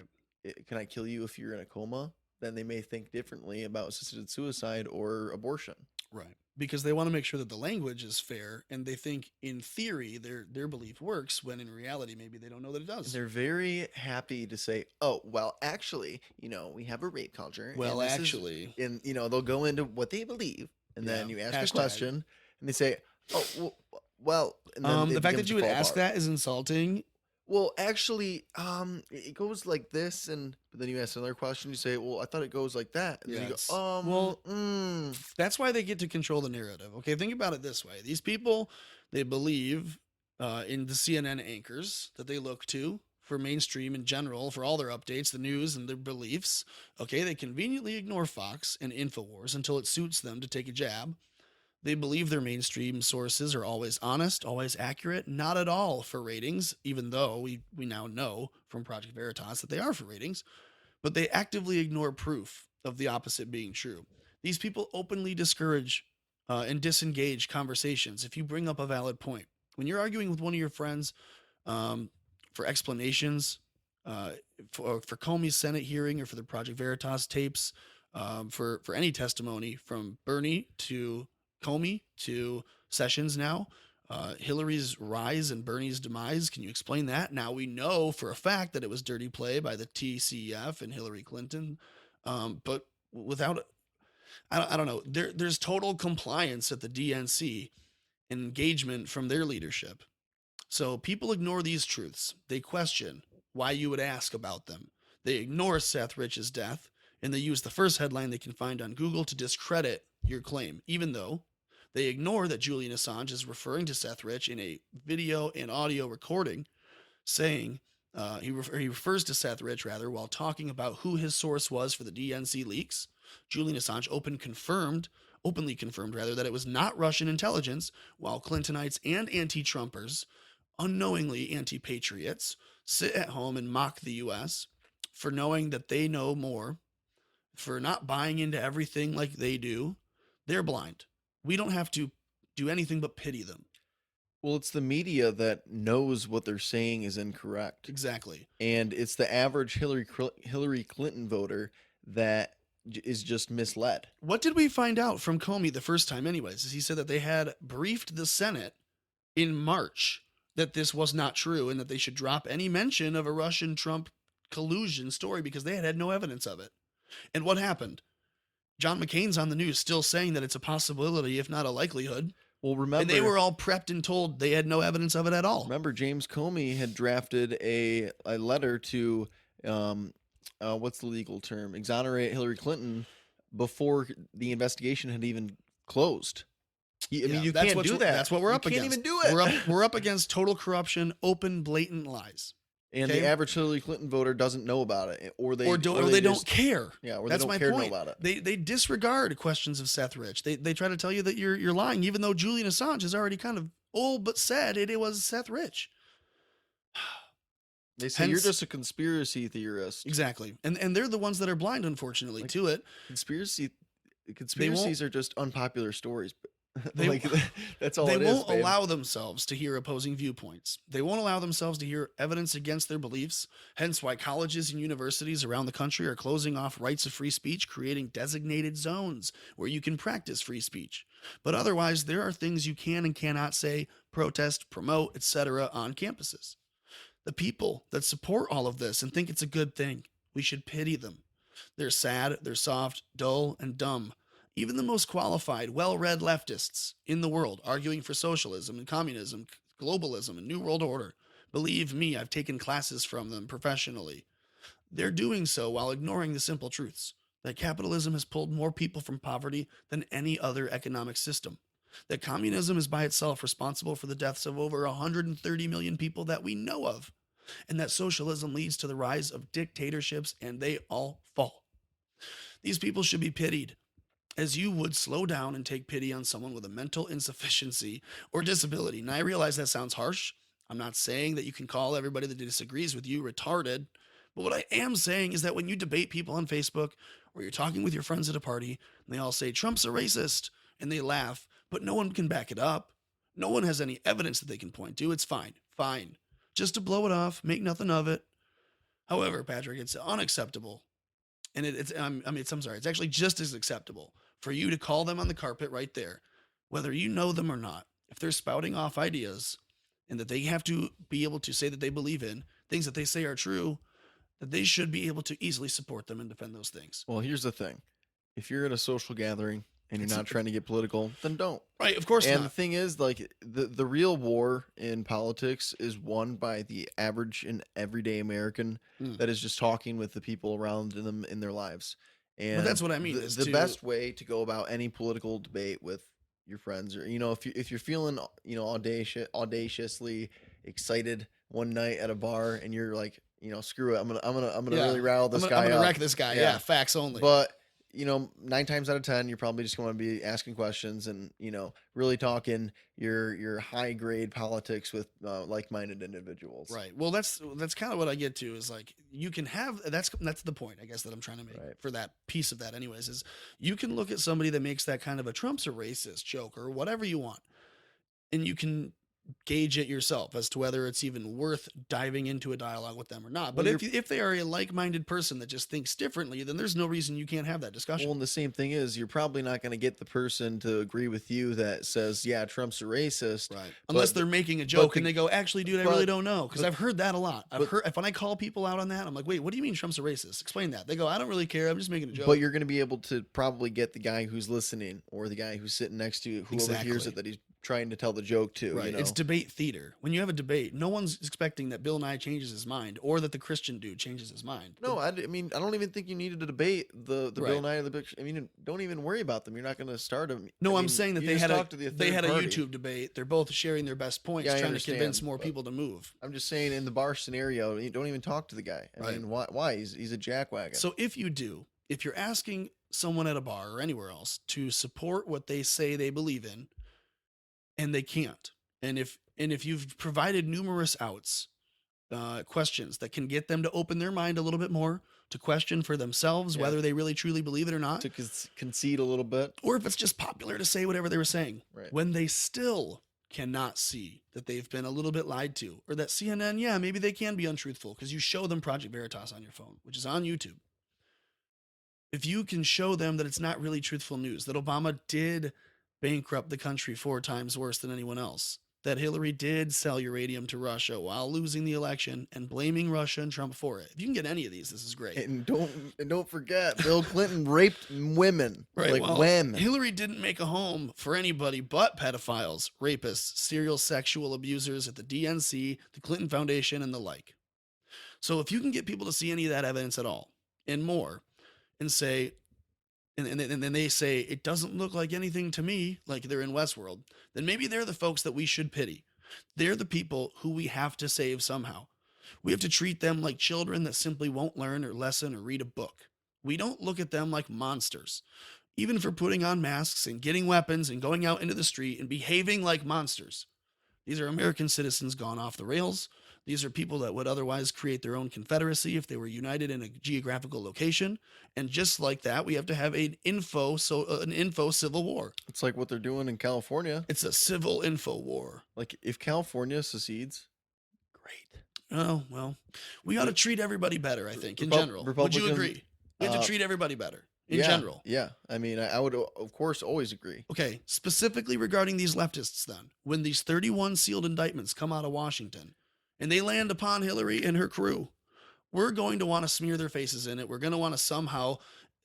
Speaker 2: can I kill you if you're in a coma? Then they may think differently about assisted suicide or abortion.
Speaker 1: Right. Because they want to make sure that the language is fair, and they think in theory their belief works, when in reality maybe they don't know that it does.
Speaker 2: And they're very happy to say, oh, well, actually, we have a rape culture.
Speaker 1: Well, actually.
Speaker 2: And they'll go into what they believe, and then you ask a question, and they say, oh, well, and then
Speaker 1: the fact that you would ask that is insulting.
Speaker 2: Well, actually, it goes like this, but then you ask another question. You say, "Well, I thought it goes like that." And then you go,
Speaker 1: That's why they get to control the narrative. Okay, think about it this way: these people, they believe in the CNN anchors that they look to for mainstream in general, for all their updates, the news, and their beliefs. Okay, they conveniently ignore Fox and Infowars until it suits them to take a jab. They believe their mainstream sources are always honest, always accurate, not at all for ratings, even though we now know from Project Veritas that they are for ratings, but they actively ignore proof of the opposite being true. These people openly discourage and disengage conversations if you bring up a valid point. When you're arguing with one of your friends for explanations uh, for Comey's Senate hearing or for the Project Veritas tapes, for any testimony from Bernie to Comey to Sessions now. Hillary's rise and Bernie's demise. Can you explain that? Now we know for a fact that it was dirty play by the TCF and Hillary Clinton, but without, I don't know. There's total compliance at the DNC and engagement from their leadership. So people ignore these truths. They question why you would ask about them. They ignore Seth Rich's death, and they use the first headline they can find on Google to discredit your claim, even though they ignore that Julian Assange is referring to Seth Rich in a video and audio recording, saying he refers to Seth Rich rather while talking about who his source was for the DNC leaks. Julian Assange openly confirmed rather that it was not Russian intelligence, while Clintonites and anti-Trumpers, unknowingly anti-patriots, sit at home and mock the U.S. for knowing that they know more, for not buying into everything like they do. They're blind. We don't have to do anything but pity them.
Speaker 2: Well, it's the media that knows what they're saying is incorrect.
Speaker 1: Exactly.
Speaker 2: And it's the average Hillary Clinton voter that is just misled.
Speaker 1: What did we find out from Comey the first time anyways? Is he said that they had briefed the Senate in March that this was not true and that they should drop any mention of a Russian-Trump collusion story because they had no evidence of it. And what happened? John McCain's on the news still saying that it's a possibility, if not a likelihood.
Speaker 2: Well, remember,
Speaker 1: and they were all prepped and told they had no evidence of it at all.
Speaker 2: Remember, James Comey had drafted a letter to, what's the legal term? Exonerate Hillary Clinton before the investigation had even closed. I mean, you can't do that.
Speaker 1: That's what we're up against.
Speaker 2: You can't even do it.
Speaker 1: We're up against total corruption, open, blatant lies.
Speaker 2: And the average Hillary Clinton voter doesn't know about it, or they
Speaker 1: don't care.
Speaker 2: Yeah, or
Speaker 1: that's
Speaker 2: they don't
Speaker 1: my
Speaker 2: care
Speaker 1: point.
Speaker 2: To know about it.
Speaker 1: They disregard questions of Seth Rich. They try to tell you that you're lying, even though Julian Assange has already kind of old but said it was Seth Rich.
Speaker 2: They say you're just a conspiracy theorist.
Speaker 1: Exactly, and they're the ones that are blind, unfortunately, to it.
Speaker 2: Conspiracies are just unpopular stories. That's all
Speaker 1: they
Speaker 2: it is.
Speaker 1: They won't allow themselves to hear opposing viewpoints. They won't allow themselves to hear evidence against their beliefs. Hence why colleges and universities around the country are closing off rights of free speech, creating designated zones where you can practice free speech. But otherwise, there are things you can and cannot say, protest, promote, etc. on campuses. The people that support all of this and think it's a good thing, we should pity them. They're sad, they're soft, dull, and dumb. Even the most qualified, well-read leftists in the world arguing for socialism and communism, globalism and New World Order. Believe me, I've taken classes from them professionally. They're doing so while ignoring the simple truths that capitalism has pulled more people from poverty than any other economic system. That communism is by itself responsible for the deaths of over 130 million people that we know of. And that socialism leads to the rise of dictatorships and they all fall. These people should be pitied, as you would slow down and take pity on someone with a mental insufficiency or disability. And I realize that sounds harsh. I'm not saying that you can call everybody that disagrees with you retarded. But what I am saying is that when you debate people on Facebook or you're talking with your friends at a party and they all say Trump's a racist and they laugh, but no one can back it up. No one has any evidence that they can point to. It's fine. Just to blow it off, make nothing of it. However, Patrick, it's unacceptable. And it's actually just as acceptable for you to call them on the carpet right there, whether you know them or not. If they're spouting off ideas and that they have to be able to say that they believe in things that they say are true, that they should be able to easily support them and defend those things.
Speaker 2: Well, here's the thing. If you're at a social gathering and you're not trying to get political, then don't.
Speaker 1: Right, of course not.
Speaker 2: And the thing is, like, the real war in politics is won by the average and everyday American that is just talking with the people around them in their lives. And
Speaker 1: that's what I mean.
Speaker 2: The best way to go about any political debate with your friends, or if you're feeling audaciously excited one night at a bar and you're like, screw it, I'm gonna really rile this guy up.
Speaker 1: I'm gonna wreck this guy. Yeah, facts only.
Speaker 2: But 9 times out of 10, you're probably just going to be asking questions and, really talking your high grade politics with like-minded individuals.
Speaker 1: Right. Well, that's kind of what I get to is like, you can have, that's the point, I guess, that I'm trying to make for that piece of that anyways, is you can look at somebody that makes that kind of a Trump's a racist joke or whatever you want. And you can gauge it yourself as to whether it's even worth diving into a dialogue with them or not. But
Speaker 2: Well,
Speaker 1: if they are a like-minded person that just thinks differently, then there's no reason you can't have that discussion.
Speaker 2: Well, and the same thing is, you're probably not going to get the person to agree with you that says, yeah, Trump's a racist.
Speaker 1: Right. Unless they're making a joke and they go, actually, dude, I really don't know. Because
Speaker 2: but-
Speaker 1: I've heard that a lot. I've heard, when I call people out on that, I'm like, wait, what do you mean Trump's a racist? Explain that. They go, I don't really care. I'm just making a joke.
Speaker 2: But you're going to be able to probably get the guy who's listening or the guy who's sitting next to you, who overhears it, that he's trying to tell the joke to.
Speaker 1: Right.
Speaker 2: You know?
Speaker 1: It's debate theater. When you have a debate, no one's expecting that Bill Nye changes his mind or that the Christian dude changes his mind.
Speaker 2: No, I mean, I don't even think you needed to debate the Bill Nye and the Big. I mean, don't even worry about them. You're not going to start them.
Speaker 1: No,
Speaker 2: I
Speaker 1: I'm
Speaker 2: mean,
Speaker 1: saying that
Speaker 2: you
Speaker 1: they
Speaker 2: just
Speaker 1: had
Speaker 2: talk to the
Speaker 1: they had a
Speaker 2: third party.
Speaker 1: YouTube debate. They're both sharing their best points,
Speaker 2: Yeah, I
Speaker 1: trying to convince
Speaker 2: understand,
Speaker 1: more
Speaker 2: but
Speaker 1: people to move.
Speaker 2: I'm just saying, in the bar scenario, you don't even talk to the guy. I mean, why? He's a jackwagon.
Speaker 1: So if you're asking someone at a bar or anywhere else to support what they say they believe in, and they can't, and if you've provided numerous outs, questions that can get them to open their mind a little bit more, to question for themselves whether they really truly believe it or not,
Speaker 2: to concede a little bit,
Speaker 1: or if it's just popular to say whatever they were saying,
Speaker 2: right?
Speaker 1: When they still cannot see that they've been a little bit lied to, or that CNN, maybe they can be untruthful because you show them Project Veritas on your phone, which is on YouTube. If you can show them that it's not really truthful news, that Obama did bankrupt the country 4 times worse than anyone else, that Hillary did sell uranium to Russia while losing the election and blaming Russia and Trump for it. If you can get any of these, this is great.
Speaker 2: And don't forget, Bill Clinton raped women.
Speaker 1: Right.
Speaker 2: Like
Speaker 1: well,
Speaker 2: women.
Speaker 1: Hillary didn't make a home for anybody but pedophiles, rapists, serial sexual abusers at the DNC, the Clinton Foundation, and the like. So if you can get people to see any of that evidence at all and more, and say, and then they say, it doesn't look like anything to me, like they're in Westworld, then maybe they're the folks that we should pity. They're the people who we have to save somehow. We have to treat them like children that simply won't learn or lesson or read a book. We don't look at them like monsters, even for putting on masks and getting weapons and going out into the street and behaving like monsters. These are American citizens gone off the rails. These are people that would otherwise create their own confederacy if they were united in a geographical location. And just like that, we have to have an info civil war.
Speaker 2: It's like what they're doing in California.
Speaker 1: It's a civil info war.
Speaker 2: Like, if California secedes, great.
Speaker 1: Oh, well, we ought to treat everybody better, I think, in general. Would you agree? We have to treat everybody better in general.
Speaker 2: Yeah. I mean, I would, of course, always agree.
Speaker 1: Okay, specifically regarding these leftists then, when these 31 sealed indictments come out of Washington and they land upon Hillary and her crew, we're going to want to smear their faces in it. We're going to want to somehow,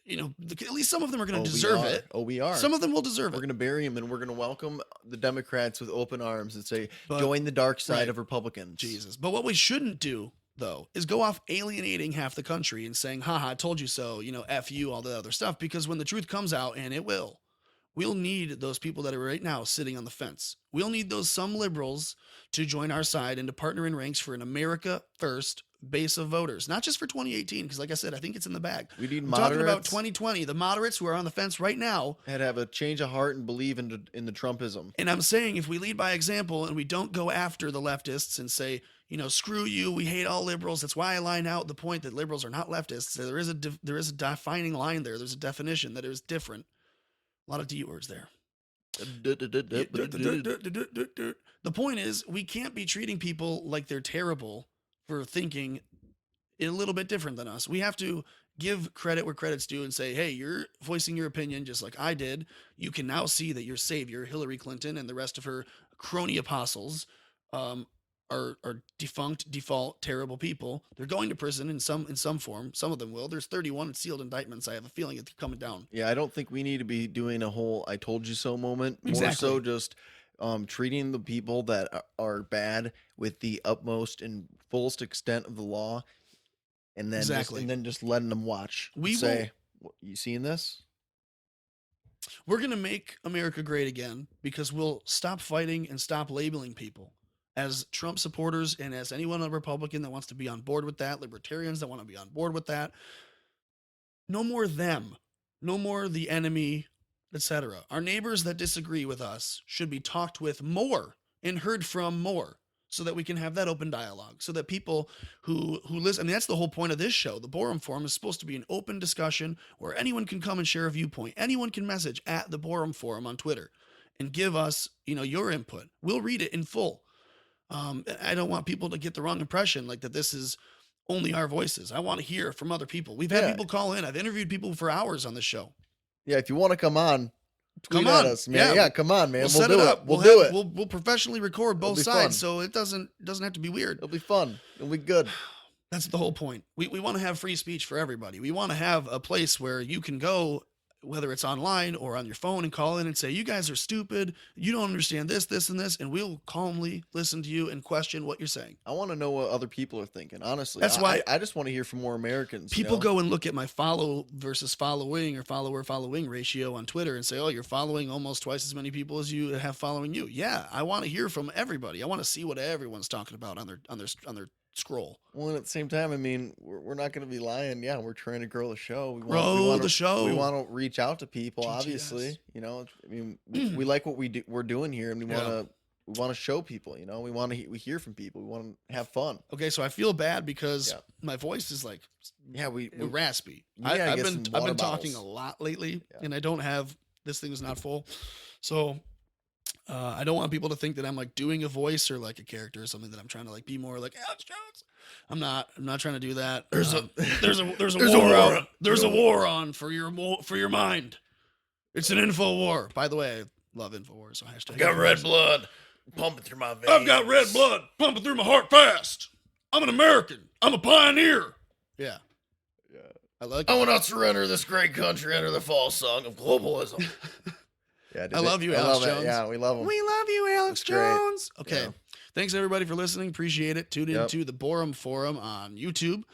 Speaker 1: at least some of them are going to deserve it.
Speaker 2: Oh, we are.
Speaker 1: Some of them will deserve
Speaker 2: We're
Speaker 1: it.
Speaker 2: going to bury them, and we're going to welcome the Democrats with open arms and say, join the dark side of Republicans.
Speaker 1: Jesus. But what we shouldn't do, though, is go off alienating half the country and saying, haha, I told you so, F you, all the other stuff, because when the truth comes out, and it will, we'll need those people that are right now sitting on the fence. We'll need some liberals to join our side and to partner in ranks for an America First base of voters, not just for 2018, because like I said, I think it's in the bag.
Speaker 2: We need
Speaker 1: I'm
Speaker 2: moderates.
Speaker 1: talking about 2020, the moderates who are on the fence right now.
Speaker 2: And have a change of heart and believe in the Trumpism.
Speaker 1: And I'm saying, if we lead by example and we don't go after the leftists and say, screw you, we hate all liberals. That's why I line out the point that liberals are not leftists. There is a defining line there. There's a definition that is different. A lot of D words there. The point is, we can't be treating people like they're terrible for thinking a little bit different than us. We have to give credit where credit's due and say, hey, you're voicing your opinion just like I did. You can now see that your savior, Hillary Clinton, and the rest of her crony apostles are defunct, default, terrible people. They're going to prison in some form. Some of them will. There's 31 sealed indictments. I have a feeling it's coming down.
Speaker 2: Yeah, I don't think we need to be doing a whole "I told you so" moment.
Speaker 1: Exactly.
Speaker 2: More so, just treating the people that are bad with the utmost and fullest extent of the law, and then just letting them watch. You seeing this?
Speaker 1: We're going to make America great again because we'll stop fighting and stop labeling people as Trump supporters, and as anyone, a Republican that wants to be on board with that, libertarians that want to be on board with that. No more them, no more the enemy, etc. Our neighbors that disagree with us should be talked with more and heard from more, so that we can have that open dialogue, so that people who listen, I mean, that's the whole point of this show. The Borum Forum is supposed to be an open discussion where anyone can come and share a viewpoint. Anyone can message at the Borum Forum on Twitter and give us, your input. We'll read it in full. I don't want people to get the wrong impression, like that this is only our voices. I want to hear from other people. We've had people call in. I've interviewed people for hours on this show.
Speaker 2: Yeah, if you want to come on, tweet
Speaker 1: Come
Speaker 2: at
Speaker 1: on.
Speaker 2: us, man. Yeah, come on, man.
Speaker 1: We'll
Speaker 2: We'll
Speaker 1: set
Speaker 2: do
Speaker 1: it
Speaker 2: it.
Speaker 1: up.
Speaker 2: We'll do it.
Speaker 1: We'll professionally record both
Speaker 2: be
Speaker 1: sides,
Speaker 2: fun.
Speaker 1: so it doesn't have to be weird.
Speaker 2: It'll be fun. It'll be good.
Speaker 1: That's the whole point. We want to have free speech for everybody. We want to have a place where you can go, whether it's online or on your phone, and call in and say, you guys are stupid. You don't understand this, this, and this. And we'll calmly listen to you and question what you're saying.
Speaker 2: I want to know what other people are thinking, honestly.
Speaker 1: That's why
Speaker 2: I just want to hear from more Americans.
Speaker 1: people go and look at my follow versus following or follower following ratio on Twitter and say, oh, you're following almost twice as many people as you have following you. Yeah, I want to hear from everybody. I want to see what everyone's talking about on their scroll.
Speaker 2: Well, and at the same time, I mean, we're not going to be lying. Yeah, we're trying to grow the show. We
Speaker 1: Grow the show.
Speaker 2: We want to reach out to people.
Speaker 1: GTS.
Speaker 2: Obviously, you know. I mean, we like what we're doing here, and we want to show people. You know, we hear from people. We want to have fun.
Speaker 1: Okay, so I feel bad because my voice is like we're raspy.
Speaker 2: Yeah,
Speaker 1: I've been talking a lot lately, and I don't have this thing is not full, so. I don't want people to think that I'm like doing a voice or like a character or something, that I'm trying to like be more like Alex Jones. I'm not trying to do that. There's a war on for your mind. It's an info war. By the way, I love InfoWars. So hashtag.
Speaker 3: Got red blood pumping through my veins.
Speaker 1: I've got red blood pumping through my heart fast. I'm an American. I'm a pioneer. Yeah. I like.
Speaker 3: I will not surrender this great country under the false song of globalism.
Speaker 2: Yeah,
Speaker 1: I love you, Alex Jones.
Speaker 2: Yeah, we love him.
Speaker 1: We love you, Alex Jones. Okay.
Speaker 2: Yeah.
Speaker 1: Thanks, everybody, for listening. Appreciate it. Tune into the Borum Forum on YouTube.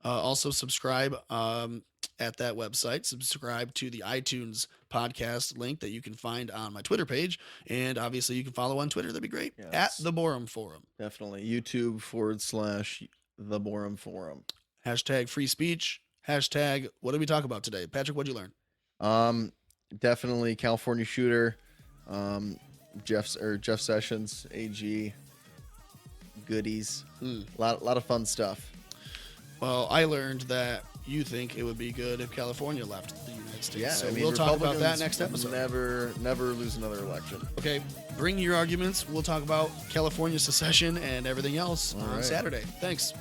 Speaker 1: Also, subscribe at that website. Subscribe to the iTunes podcast link that you can find on my Twitter page. And obviously, you can follow on Twitter. That'd be great.
Speaker 2: Yes.
Speaker 1: At the Borum Forum.
Speaker 2: Definitely. YouTube/the Borum Forum.
Speaker 1: Hashtag free speech. Hashtag what did we talk about today? Patrick, what'd you learn?
Speaker 2: Definitely California shooter, Jeff Sessions, AG, goodies, lot of fun stuff.
Speaker 1: Well, I learned that you think it would be good if California left the United States.
Speaker 2: Yeah,
Speaker 1: so
Speaker 2: I mean,
Speaker 1: we'll talk about that
Speaker 2: Republicans
Speaker 1: next episode.
Speaker 2: Never lose another election.
Speaker 1: Okay, bring your arguments. We'll talk about California secession and everything else on
Speaker 2: right.
Speaker 1: Saturday. Thanks.